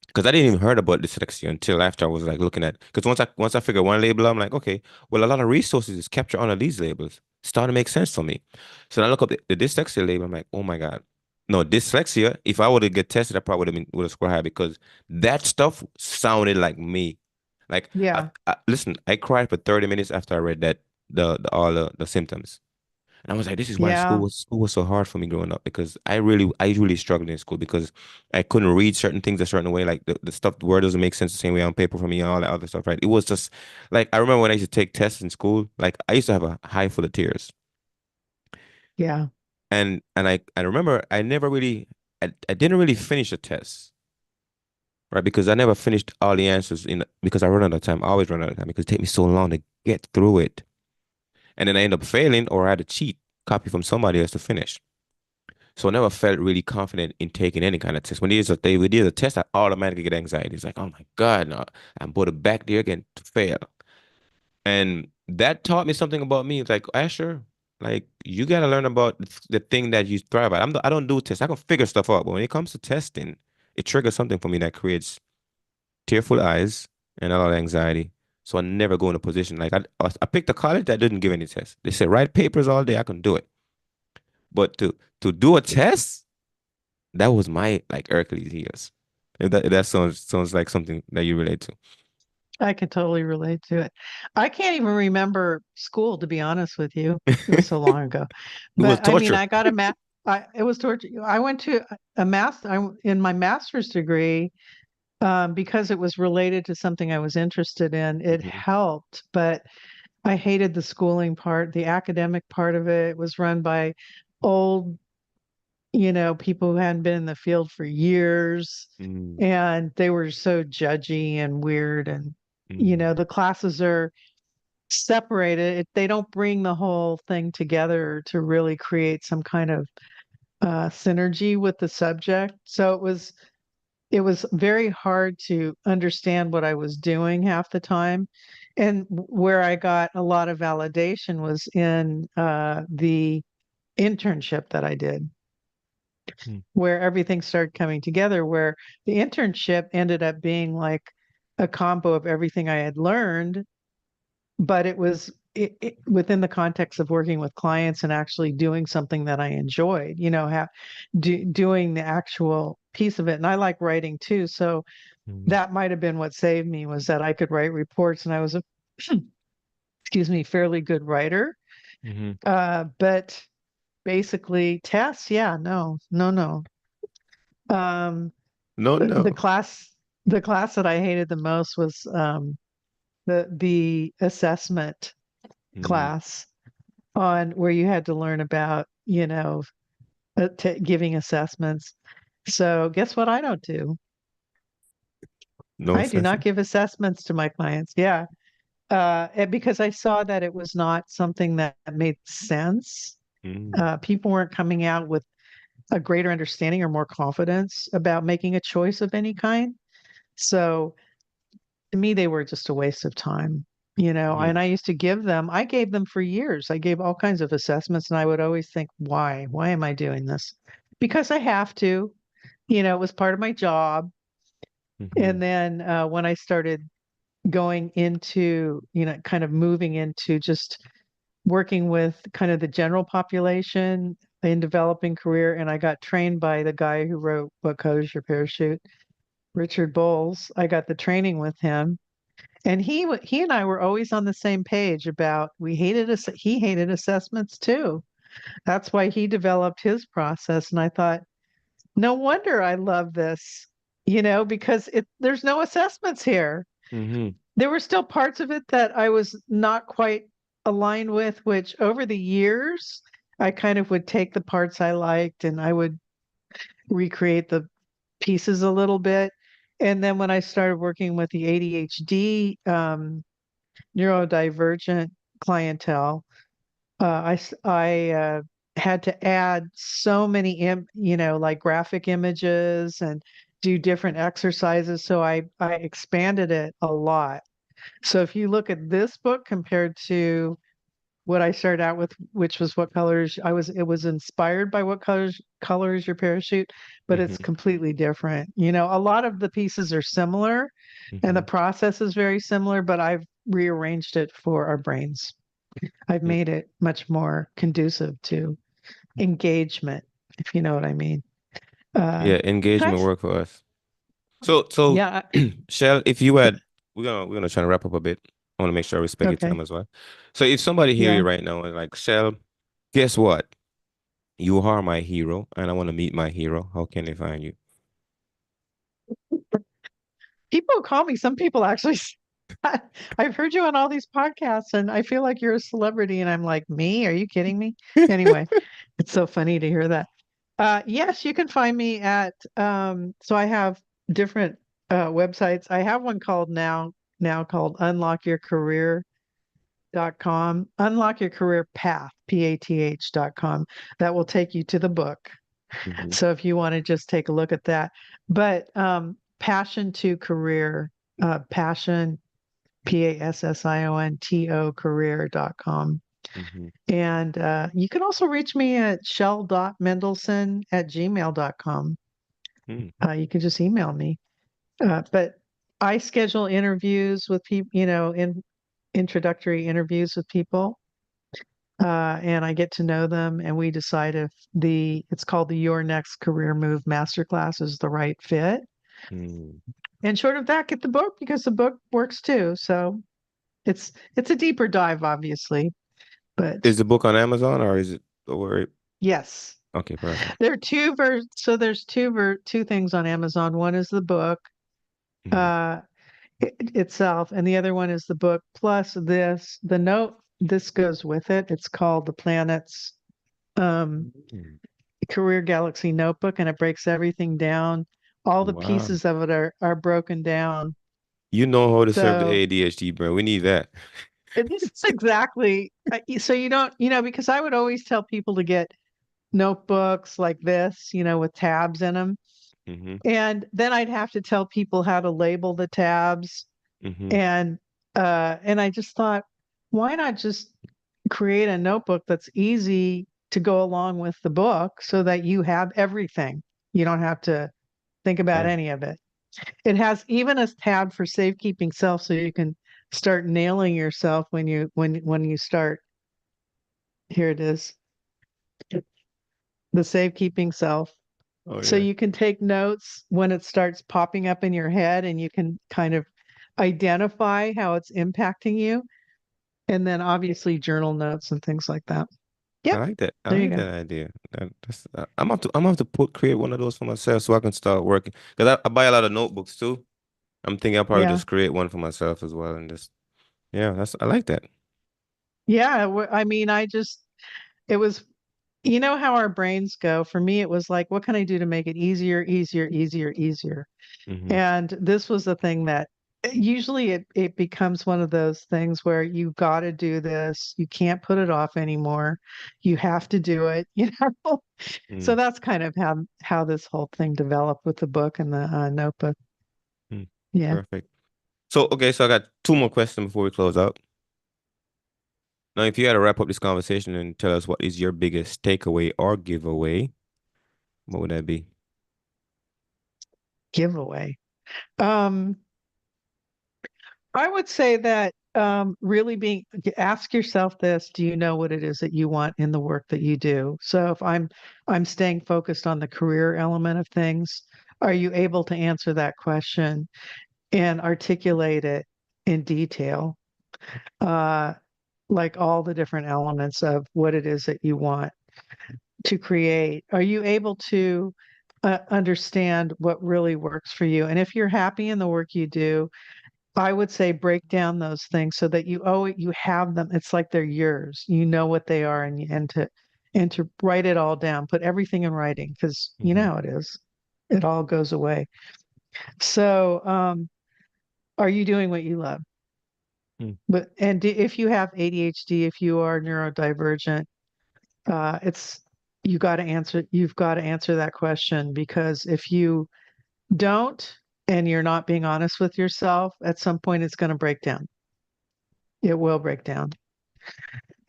A: because I didn't even heard about dyslexia until after I was like looking at, because once I figured one label, I'm like, okay, well, a lot of resources is captured under these labels. Starting to make sense for me. So then I look up the dyslexia label. I'm like, oh my God. No, dyslexia, if I were to get tested, I probably would have scored high, because that stuff sounded like me. Like
B: Yeah.
A: listen, I cried for 30 minutes after I read that the all the symptoms. And I was like, this is why
B: Yeah.
A: school was so hard for me growing up, because I really struggled in school because I couldn't read certain things a certain way. Like the stuff, the word doesn't make sense the same way on paper for me and all that other stuff, right? It was just like I remember when I used to take tests in school, like I used to have a eye full of tears.
B: Yeah.
A: And I remember I didn't really finish a test, right? Because I never finished all the answers in because I run out of time. I always run out of time because it take me so long to get through it. And then I end up failing, or I had to cheat, copy from somebody else to finish. So I never felt really confident in taking any kind of test. We did a test, I automatically get anxiety. It's like, oh my God, no, I'm put back there again to fail. And that taught me something about me. It's like, Asher, like you gotta learn about the thing that you thrive at. I don't do tests. I can figure stuff out, but when it comes to testing, it triggers something for me that creates tearful eyes and a lot of anxiety. So I never go in a position like I picked a college that didn't give any tests. They said write papers all day. I can do it, but to do a test, that was my like Hercules heels. If that sounds like something that you relate to.
B: I can totally relate to it. I can't even remember school, to be honest with you. It was so long ago.
A: It was
B: But I mean,
A: torture.
B: I got a math. It was torture. I went to a math in my master's degree because it was related to something I was interested in. It
A: Hmm.
B: helped, but I hated the schooling part. The academic part of it was run by old, people who hadn't been in the field for years,
A: Mm,
B: and they were so judgy and weird. And
A: mm,
B: the classes are separated. They don't bring the whole thing together to really create some kind of synergy with the subject. So it was very hard to understand what I was doing half the time. And where I got a lot of validation was in the internship that I did,
A: mm,
B: where everything started coming together, where the internship ended up being like a combo of everything I had learned, but within the context of working with clients and actually doing something that I enjoyed, doing the actual piece of it. And I like writing too. So
A: mm,
B: that might have been what saved me, was that I could write reports and I was a, excuse me, fairly good writer.
A: mhm.
B: But basically tests, yeah, no, no, no. Um,
A: No,
B: the
A: no.
B: class that I hated the most was the assessment
A: Mm,
B: class, on where you had to learn about, giving assessments. So guess what I don't do?
A: no
B: I do not
A: assessment.
B: give assessments to my clients. Yeah. And because I saw that it was not something that made sense.
A: Mm,
B: People weren't coming out with a greater understanding or more confidence about making a choice of any kind. So to me, they were just a waste of time,
A: mhm,
B: and I gave them for years. I gave all kinds of assessments, and I would always think, why? Why am I doing this? Because I have to, it was part of my job.
A: mhm,
B: And then when I started going into, kind of moving into just working with kind of the general population in developing career, and I got trained by the guy who wrote What Colors Your Parachute, Richard Bowles. I got the training with him. And he and I were always on the same page about he hated assessments too. That's why he developed his process. And I thought, no wonder I love this, because there's no assessments here.
A: mhm,
B: There were still parts of it that I was not quite aligned with, which over the years I kind of would take the parts I liked and I would recreate the pieces a little bit. And then when I started working with the ADHD, neurodivergent clientele, I had to add so many, like graphic images and do different exercises. So I expanded it a lot. So if you look at this book compared to what I started out with, which was What Colors it was inspired by What Colors Your Parachute, but it's
A: mhm,
B: completely different. A lot of the pieces are similar and the
A: mhm,
B: process is very similar, but I've rearranged it for our brains. I've
A: mm.
B: made it much more conducive to engagement, if you know what I mean. Uh,
A: Yeah,
B: can I?
A: engagement work for us. So
B: Yeah.
A: Shell, if you had, we're gonna try to wrap up a bit. I want to make sure I respect your
B: Okay.
A: time as well. So if somebody hear you
B: Yeah.
A: right now and like, Shell, guess what? You are my hero, and I want to meet my hero. How can they find you?
B: People call me. Some people actually. I've heard you on all these podcasts, and I feel like you're a celebrity. And I'm like, me? Are you kidding me? Anyway, it's so funny to hear that. Yes, you can find me at. So I have different websites. I have one called now called unlockyourcareer.com, unlock your career path, path.com. That will take you to the book.
A: Hmm.
B: So if you want to just take a look at that, but passion to career, passion, PASSIONTO career.com.
A: Mm-hmm.
B: And you can also reach me at shell.mendelson@gmail.com.
A: Mm.
B: You can just email me. But I schedule interviews with people, introductory interviews with people, and I get to know them, and we decide if it's called the Your Next Career Move Masterclass is the right fit.
A: Mm.
B: And short of that, get the book because the book works too. So it's a deeper dive, obviously, but
A: Is the book on Amazon or is it or
B: yes,
A: okay, perfect.
B: there are so there's two things on Amazon. One is the book
A: Mm.
B: uh, itself, and the other one is the book plus the note. This goes with it. It's called the Planet's um,
A: Mm.
B: Career Galaxy Notebook, and it breaks everything down. All the
A: Wow.
B: pieces of it are broken down.
A: You know how to serve the
B: So
A: ADHD, bro. We need that.
B: it's exactly so you don't, because I would always tell people to get notebooks like this, with tabs in them.
A: Mm-hmm.
B: And then I'd have to tell people how to label the tabs.
A: Mm-hmm.
B: And I just thought, why not just create a notebook that's easy to go along with the book so that you have everything. You don't have to think about
A: Yeah.
B: any of it. It has even a tab for safekeeping self so you can start nailing yourself when you start. Here it is. The safekeeping self.
A: Oh
B: So
A: yeah.
B: you can take notes when it starts popping up in your head and you can kind of identify how it's impacting you. And then obviously journal notes and things like that.
A: I
B: Yep,
A: like that. I
B: there you
A: like
B: go.
A: that idea. I'm gonna have to create one of those for myself so I can start working. Because I buy a lot of notebooks too. I'm thinking I'll probably
B: Yeah.
A: just create one for myself as well and just yeah, that's I like that.
B: Yeah. I mean, it was, how our brains go. For me, it was like, what can I do to make it easier, easier, easier, easier?
A: Mm-hmm.
B: And this was the thing that usually it becomes one of those things where you got to do this. You can't put it off anymore. You have to do it, So
A: Mm.
B: that's kind of how this whole thing developed with the book and the notebook.
A: Mm.
B: Yeah.
A: Perfect. So okay, so I got two more questions before we close out. Now, if you had to wrap up this conversation and tell us what is your biggest takeaway or giveaway, what would that be?
B: Giveaway. Um, I would say that really ask yourself this, do you know what it is that you want in the work that you do? So if I'm staying focused on the career element of things, are you able to answer that question and articulate it in detail? Uh, like all the different elements of what it is that you want to create. Are you able to understand what really works for you? And if you're happy in the work you do, I would say break down those things so that you have them. It's like they're yours. You know what they are, and to write it all down. Put everything in writing because you know
A: Mm-hmm.
B: how it is. It all goes away. So, are you doing what you love?
A: Mm.
B: If you have ADHD, if you are neurodivergent, it's you've got to answer that question because if you don't and you're not being honest with yourself, at some point it's going to break down. It will break down.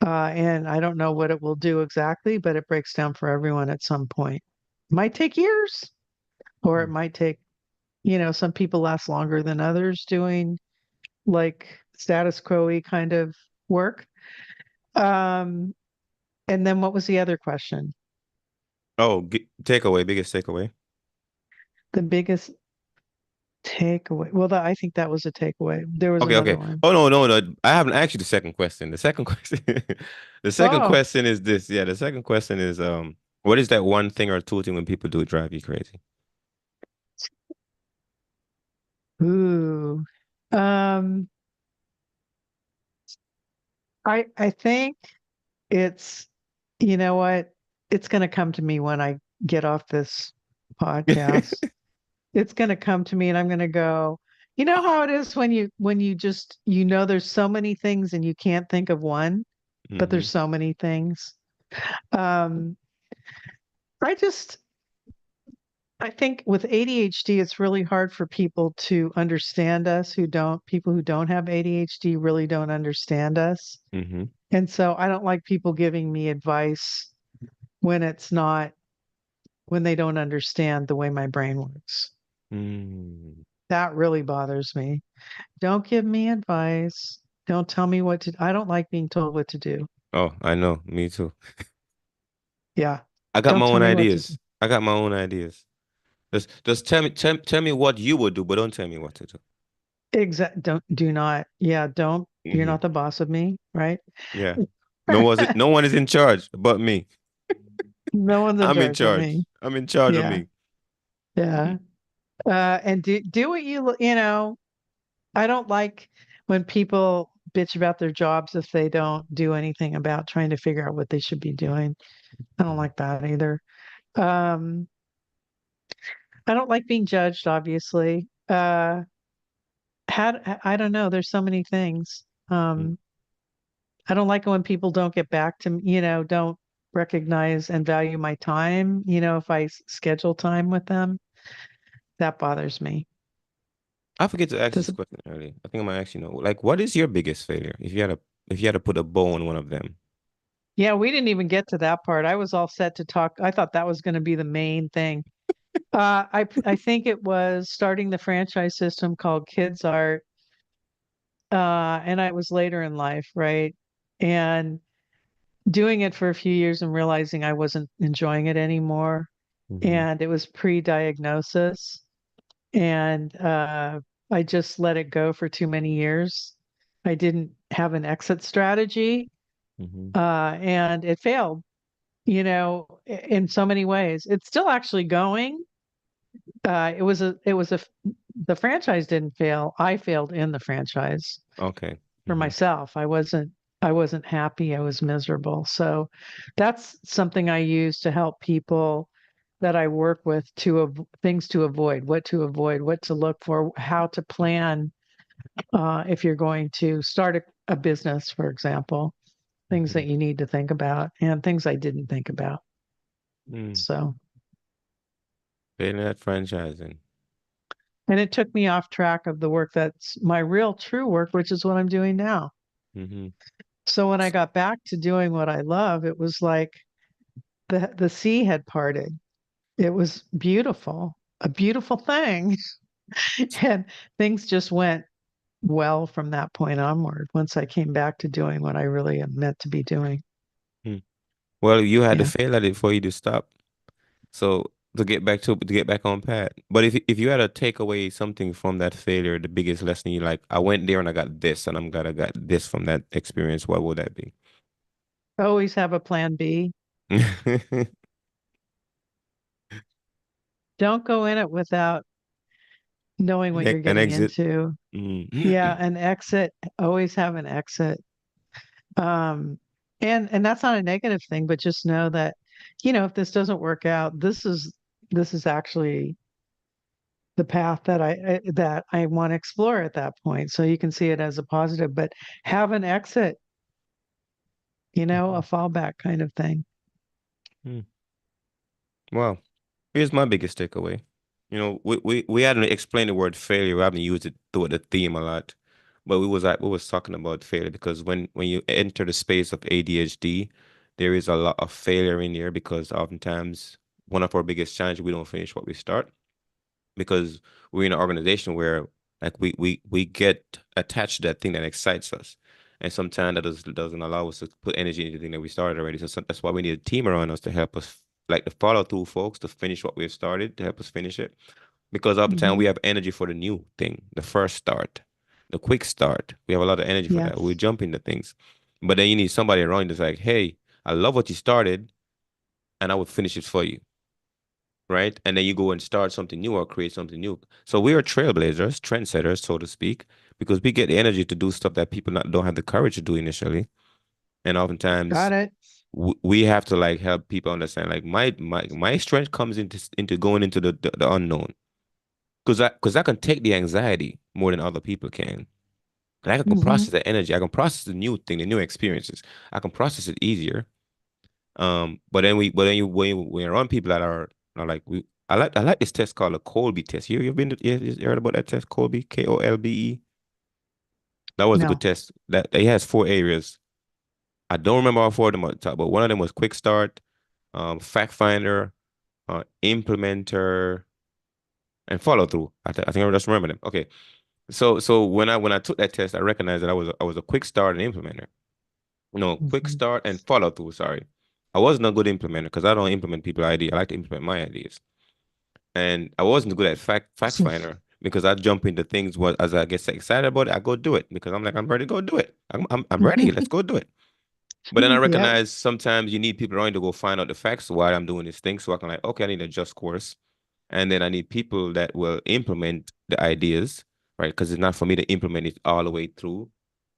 B: And I don't know what it will do exactly, but it breaks down for everyone at some point. It might take years, or it
A: Mm.
B: might take, some people last longer than others doing like status quo kind of work. Um, and then what was the other question?
A: Oh, takeaway, biggest takeaway.
B: The biggest takeaway. Well, I think that was a takeaway. There was
A: Okay,
B: another
A: okay.
B: one.
A: Oh no, no, no. I haven't asked you the second question. The second question, the second
B: Oh,
A: question is this. Yeah, the second question is what is that one thing or two thing when people do it drive you crazy?
B: ooh. Um, I think it's, you know what? It's going to come to me when I get off this podcast. It's going to come to me and I'm going to go, you know how it is when you just, there's so many things and you can't think of one, but
A: Mm-hmm.
B: there's so many things. Um, I just, I think with ADHD, it's really hard for people to understand us people who don't have ADHD really don't understand us.
A: Mm-hmm.
B: And so I don't like people giving me advice when it's not, when they don't understand the way my brain works.
A: Mm.
B: That really bothers me. Don't give me advice. Don't tell me what to, I don't like being told what to do.
A: Oh, I know. Me too.
B: Yeah.
A: I got
B: Don't
A: my
B: tell
A: own
B: me what to do.
A: ideas. I got my own ideas. Just tell me what you would do, but don't tell me what to do.
B: Don't, do not. Yeah. Don't, you're
A: Hmm.
B: not the boss of me, right?
A: Yeah. No one is in charge but me.
B: No one's in
A: I'm in
B: charge of me.
A: charge. I'm in charge of
B: Yeah.
A: me.
B: Yeah. And do what you know. I don't like when people bitch about their jobs if they don't do anything about trying to figure out what they should be doing. I don't
A: Mhm.
B: like that either. Um, I don't like being judged, obviously. I don't know. There's so many things. I don't like it when people don't get back to me, don't recognize and value my time. If I schedule time with them, that bothers me.
A: I forget to ask
B: Does
A: this
B: it,
A: question earlier. I think I might actually know. Like, what is your biggest failure? If you had to put a bow on one of them.
B: yeah, we didn't even get to that part. I was all set to talk. I thought that was going to be the main thing. I think it was starting the franchise system called Kids Art, and I was later in life, right? And doing it for a few years and realizing I wasn't enjoying it anymore.
A: Hmm.
B: And it was pre-diagnosis, and I just let it go for too many years. I didn't have an exit strategy,
A: Hmm.
B: and it failed. In so many ways. It's still actually going. The franchise didn't fail. I failed in the franchise
A: Okay.
B: for
A: Hmm.
B: myself. I wasn't happy. I was miserable. So that's something I use to help people that I work with things to avoid, what to look for, how to plan if you're going to start a business, for example, things
A: Hmm.
B: that you need to think about and things I didn't think about.
A: Mm.
B: So,
A: Failing at franchising.
B: and it took me off track of the work that's my real true work, which is what I'm doing now.
A: Hmm.
B: So when I got back to doing what I love, it was like the sea had parted. It was beautiful, a beautiful thing. And things just went well from that point onward once I came back to doing what I really am meant to be doing.
A: Well, you had to
B: Yeah.
A: fail at it for you to stop. So to get back on path. But if you had to take away something from that failure, the biggest lesson you like, I went there and I got this, and I'm glad I got this from that experience. What would that be?
B: Always have a plan B. Don't go in it without knowing what you're
A: An
B: getting
A: exit.
B: into. Yeah,
A: Mm.
B: an exit, always have an exit. Um, and that's not a negative thing, but just know that, if this doesn't work out, this is actually the path that I want to explore at that point. So you can see it as a positive, but have an exit, a fallback kind of thing.
A: Mm. Well, here's my biggest takeaway. We hadn't explained the word failure. We haven't used it through the theme a lot, but we was talking about failure because when you enter the space of ADHD, there is a lot of failure in there because oftentimes one of our biggest challenges we don't finish what we start because we're in an organization where like we get attached to that thing that excites us. And sometimes doesn't allow us to put energy into the thing that we started already. So that's why we need a team around us to help us, like the follow through folks, to finish what we've started, to help us finish it. Because oftentimes
B: Hmm.
A: we have energy for the new thing, the first start, the quick start. We have a lot of energy for that. We
B: Yes.
A: jump into things. But then you need somebody around you that's like, hey, I love what you started and I will finish it for you, right? And then you go and start something new or create something new. So we are trailblazers, trendsetters, so to speak, because we get the energy to do stuff that people don't have the courage to do initially. And oftentimes
B: Got it.
A: we have to like help people understand like my strength comes into going into the unknown because I can take the anxiety more than other people can. Like I can
B: Hmm.
A: process the energy. I can process the new thing, the new experiences. I can process it easier. But then you when you're around people that are like I like this test called a Colby test. You've been you heard about that test, Colby, Kolbe? That was a good
B: No.
A: test. That it has four areas. I don't remember all four of them at the top, but one of them was Quick Start, Fact Finder, Implementer, and Follow Through. I think I just remember them. Okay. So when I took that test, I recognized that I was a Quick Start and Implementer. No, Quick
B: Mhm.
A: Start and Follow Through. Sorry, I wasn't a good implementer because I don't implement people's ideas. I like to implement my ideas, and I wasn't good at fact finder because I jump into things what as I get excited about it, I go do it because I'm like I'm ready to go do it. I'm ready. Let's go do it. But then I
B: Yep.
A: recognize sometimes you need people around to go find out the facts while I'm doing this thing. So I can like, okay, I need a just course. And then I need people that will implement the ideas, right? Because it's not for me to implement it all the way through,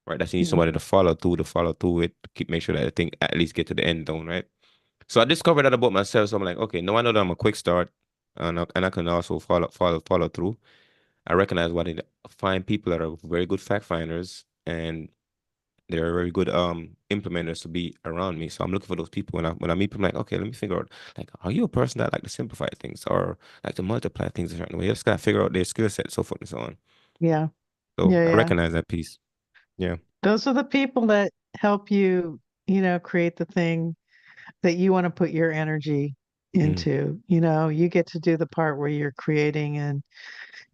A: right? That's you need
B: Mm.
A: somebody to follow through it, keep make sure that the thing at least get to the end zone, right? So I discovered that about myself. So I'm like, okay, no, I know that I'm a quick start, and I can also follow through. I recognize what I need to find people that are very good fact finders and they're very good implementers to be around me. So I'm looking for those people when I meet them, like, okay, let me figure out like, are you a person that like to simplify things or like to multiply things a certain way? You just gotta figure out their skill set, so forth and so on.
B: Yeah.
A: So
B: Yeah.
A: I
B: Yeah.
A: recognize that piece. Yeah.
B: Those are the people that help you, create the thing that you want to put your energy
A: Mm,
B: into. You get to do the part where you're creating and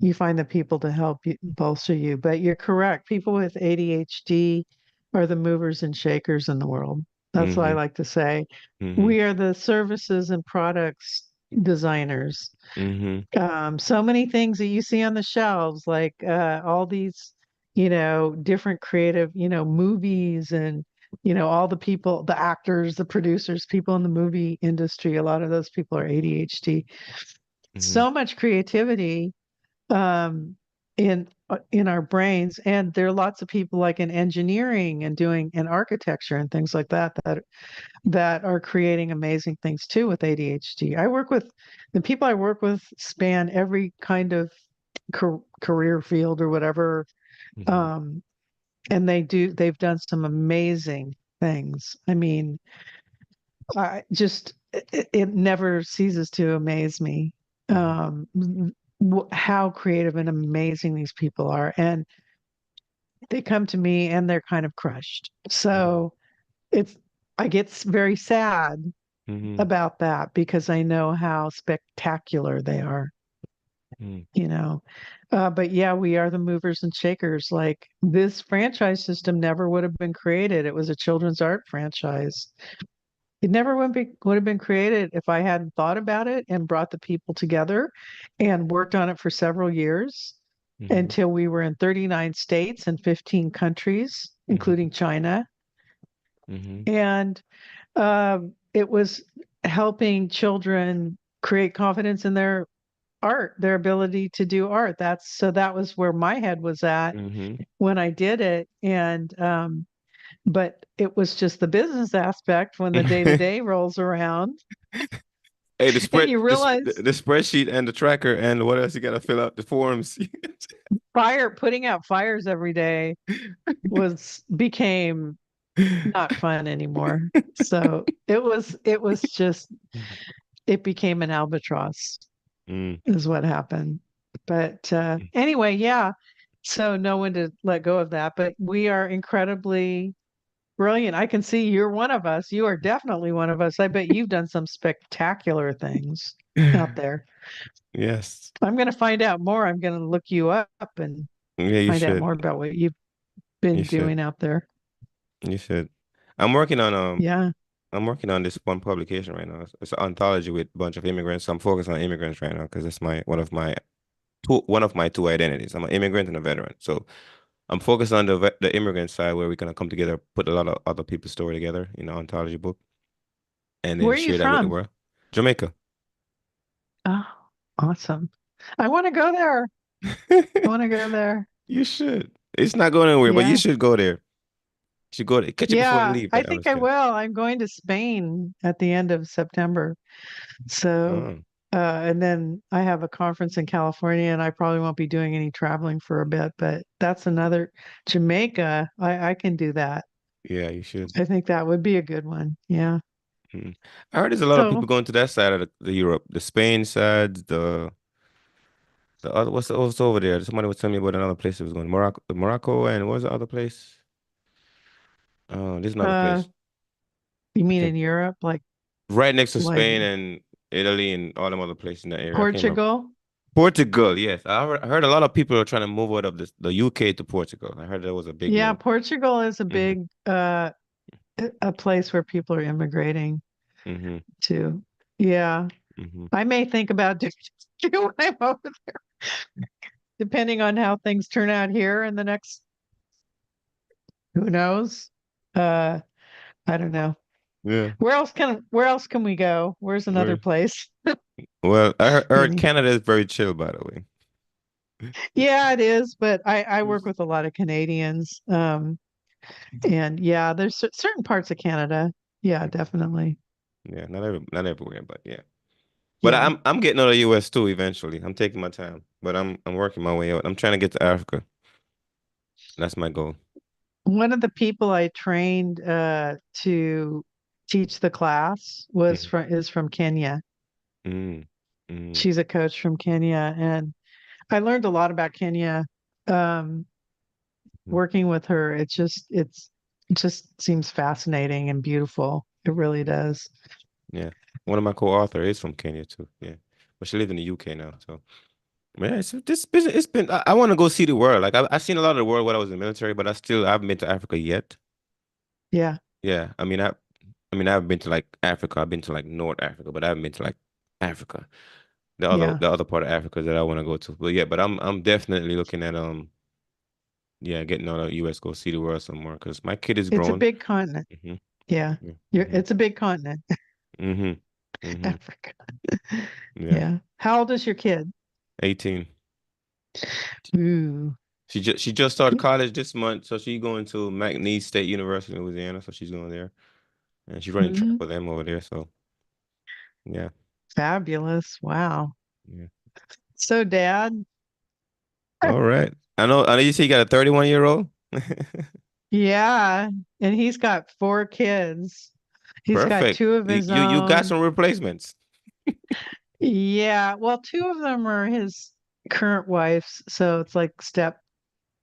B: you find the people to help you bolster you. But you're correct. People with ADHD are the movers and shakers in the world. That's what I
A: mm-hmm.
B: like to say.
A: Mm-hmm.
B: We are the services and products designers.
A: Mm-hmm.
B: So many things that you see on the shelves, like all these, different creative, movies and, all the people, the actors, the producers, people in the movie industry, a lot of those people are ADHD.
A: Mm-hmm.
B: So much creativity in our brains, and there are lots of people like in engineering and doing in architecture and things like that are creating amazing things too with ADHD. I work with the people I work with span every kind of career field or whatever.
A: Mm-hmm.
B: Um, and they've done some amazing things. I mean, it never ceases to amaze me.
A: Mm-hmm.
B: How creative and amazing these people are. And they come to me and they're kind of crushed.
A: Mm-hmm.
B: So it's, I get very sad
A: Mm-hmm.
B: about that because I know how spectacular they are,
A: Mm-hmm.
B: you know. But yeah, we are the movers and shakers. Like this franchise system never would have been created. It was a children's art franchise. It never would have been created if I hadn't thought about it and brought the people together and worked on it for several years
A: Mm-hmm.
B: until we were in 39 states and 15 countries, including China.
A: Mm-hmm.
B: And it was helping children create confidence in their art, their ability to do art. That was where my head was at
A: Mm-hmm.
B: when I did it. And but it was just the business aspect when the day to day rolls around
A: Hey,
B: and you realize
A: the spreadsheet and the tracker and what else you gotta fill out the forms.
B: putting out fires every day became not fun anymore. So it was just it became an albatross
A: Mm.
B: is what happened. But anyway, yeah. So no one to let go of that. But we are incredibly brilliant. I can see you're one of us. You are definitely one of us. I bet you've done some spectacular things out there.
A: Yes.
B: I'm going to find out more. I'm going to look you up and
A: Yeah, you
B: find out
A: should.
B: more about what you've
A: You
B: been
A: should.
B: doing out there.
A: You should. I'm working on
B: Yeah.
A: I'm working on this one publication right now. It's an anthology with a bunch of immigrants. So I'm focused on immigrants right now because it's my one of my two identities. I'm an immigrant and a veteran. So I'm focused on the immigrant side where we're gonna come together, put a lot of other people's story together in an anthology book, and
B: Where
A: then
B: are you
A: share that with the
B: from?
A: world. Jamaica.
B: Oh, awesome. I want to go there. I want to go there.
A: You should. It's not going anywhere, but you
B: Yeah.
A: should go there. You should go there. Catch it before you
B: Yeah,
A: leave.
B: I
A: I'm
B: think
A: just
B: I
A: kidding.
B: will. I'm going to Spain at the end of September. So,
A: Oh,
B: and then I have a conference in California, and I probably won't be doing any traveling for a bit, but that's another Jamaica. I can do that.
A: yeah, you should.
B: I think that would be a good one. Yeah.
A: Mm. I heard there's a lot of people
B: So,
A: going to that side of the Europe, the Spain side, the other what's over there? Somebody was telling me about another place that was going Morocco, and what was the other place? Oh, there's another
B: uh,
A: place.
B: You
A: I
B: mean
A: think
B: in Europe,
A: right next to
B: like
A: Spain and Italy and all them other places in that area. I can't remember.
B: Portugal?
A: Portugal, yes. I heard a lot of people are trying to move out of the UK to Portugal. I heard that was a big
B: Yeah,
A: move.
B: Portugal is a
A: Hmm.
B: big a place where people are immigrating
A: Hmm.
B: to. Yeah.
A: Hmm.
B: I may think about doing it when I'm over there, depending on how things turn out here in the next, who knows? Uh, I don't know.
A: Yeah.
B: Where else can we go? Where's another
A: Very-
B: place?
A: Well, I heard
B: Any?
A: Canada is very chill, by the way.
B: Yeah, it is, but I work with a lot of Canadians. And yeah, there's certain parts of Canada. Yeah, definitely.
A: Yeah, not everywhere, but yeah. But
B: Yeah.
A: I'm getting out of the US too eventually. I'm taking my time, but I'm working my way out. I'm trying to get to Africa. That's my goal.
B: One of the people I trained to teach the class was
A: Mm,
B: from Kenya.
A: mm, mm,
B: She's a coach from Kenya, and I learned a lot about Kenya um,
A: mm.
B: working with her. It just seems fascinating and beautiful. It really does.
A: Yeah. One of my co-authors is from Kenya too. Yeah. But she lives in the UK now. So man, this business it's been I want to go see the world. Like I've seen a lot of the world when I was in the military, but I haven't been to Africa yet.
B: Yeah,
A: Yeah. I mean I've been to like Africa. I've been to like North Africa, but I haven't been to like Africa.
B: yeah.
A: The other part of Africa that I want to go to. But yeah, but I'm definitely looking at yeah, getting out of the US, go see the world somewhere because my kid is
B: It's a
A: grown.
B: big continent.
A: Hmm.
B: Yeah,
A: Yeah. Hmm.
B: it's a big continent,
A: Hmm. Hmm.
B: Africa.
A: Yeah.
B: Yeah. How old is your kid?
A: 18.
B: Ooh.
A: She just started college this month, so she's going to McNeese State University in Louisiana. So she's going there, and she's running track
B: Mhm.
A: with them over there. So yeah,
B: Fabulous. Wow.
A: yeah.
B: So, Dad,
A: All right. I know you say you got a 31-year-old.
B: yeah, and he's got four kids. He's got
A: Perfect.
B: two of his
A: You got
B: own.
A: some replacements.
B: Yeah, well, two of them are his current wife's, so it's like step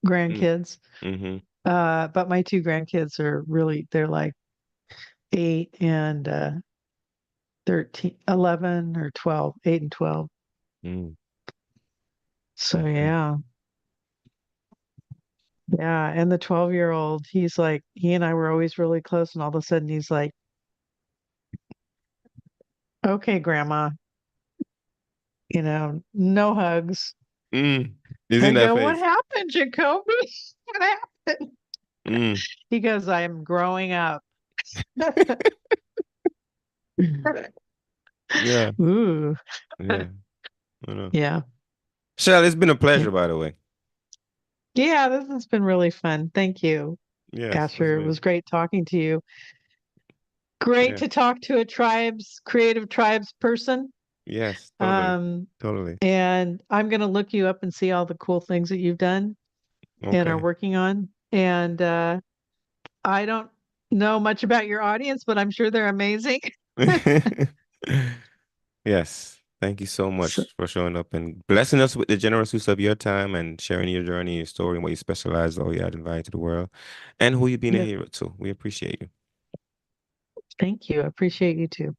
A: Mm,
B: grandkids.
A: mm-hmm.
B: But my two grandkids are really, they're like 8 and 13, 11 or 12, 8 and 12.
A: Mm,
B: So
A: okay.
B: yeah. Yeah, and the 12-year-old, he's like, he and I were always really close, and all of a sudden he's like, "Okay, grandma, no hugs."
A: Mm. He's in
B: I
A: that
B: go, "What
A: phase.
B: happened, Jacoby? What happened?"
A: Mm.
B: He goes, "I'm growing up."
A: Yeah,
B: Ooh,
A: yeah. I know.
B: yeah.
A: Shell, it's been a
B: Yeah.
A: pleasure, by the way.
B: Yeah, this has been really fun. Thank you,
A: Yes, it's
B: Asher. It was
A: been.
B: great talking to you. Great
A: Yeah.
B: to talk to a creative tribes person.
A: Yes, totally.
B: Um,
A: Totally.
B: and I'm going to look you up and see all the cool things that you've done and are
A: Okay.
B: working on. And I don't know much about your audience, but I'm sure they're amazing.
A: Yes. Thank you so
B: So,
A: much for showing up and blessing us with the generous use of your time and sharing your journey, your story, and what you specialize, all you add and value to the world, and who you've been a
B: yep.
A: hero to. We appreciate you.
B: Thank you. I appreciate you too.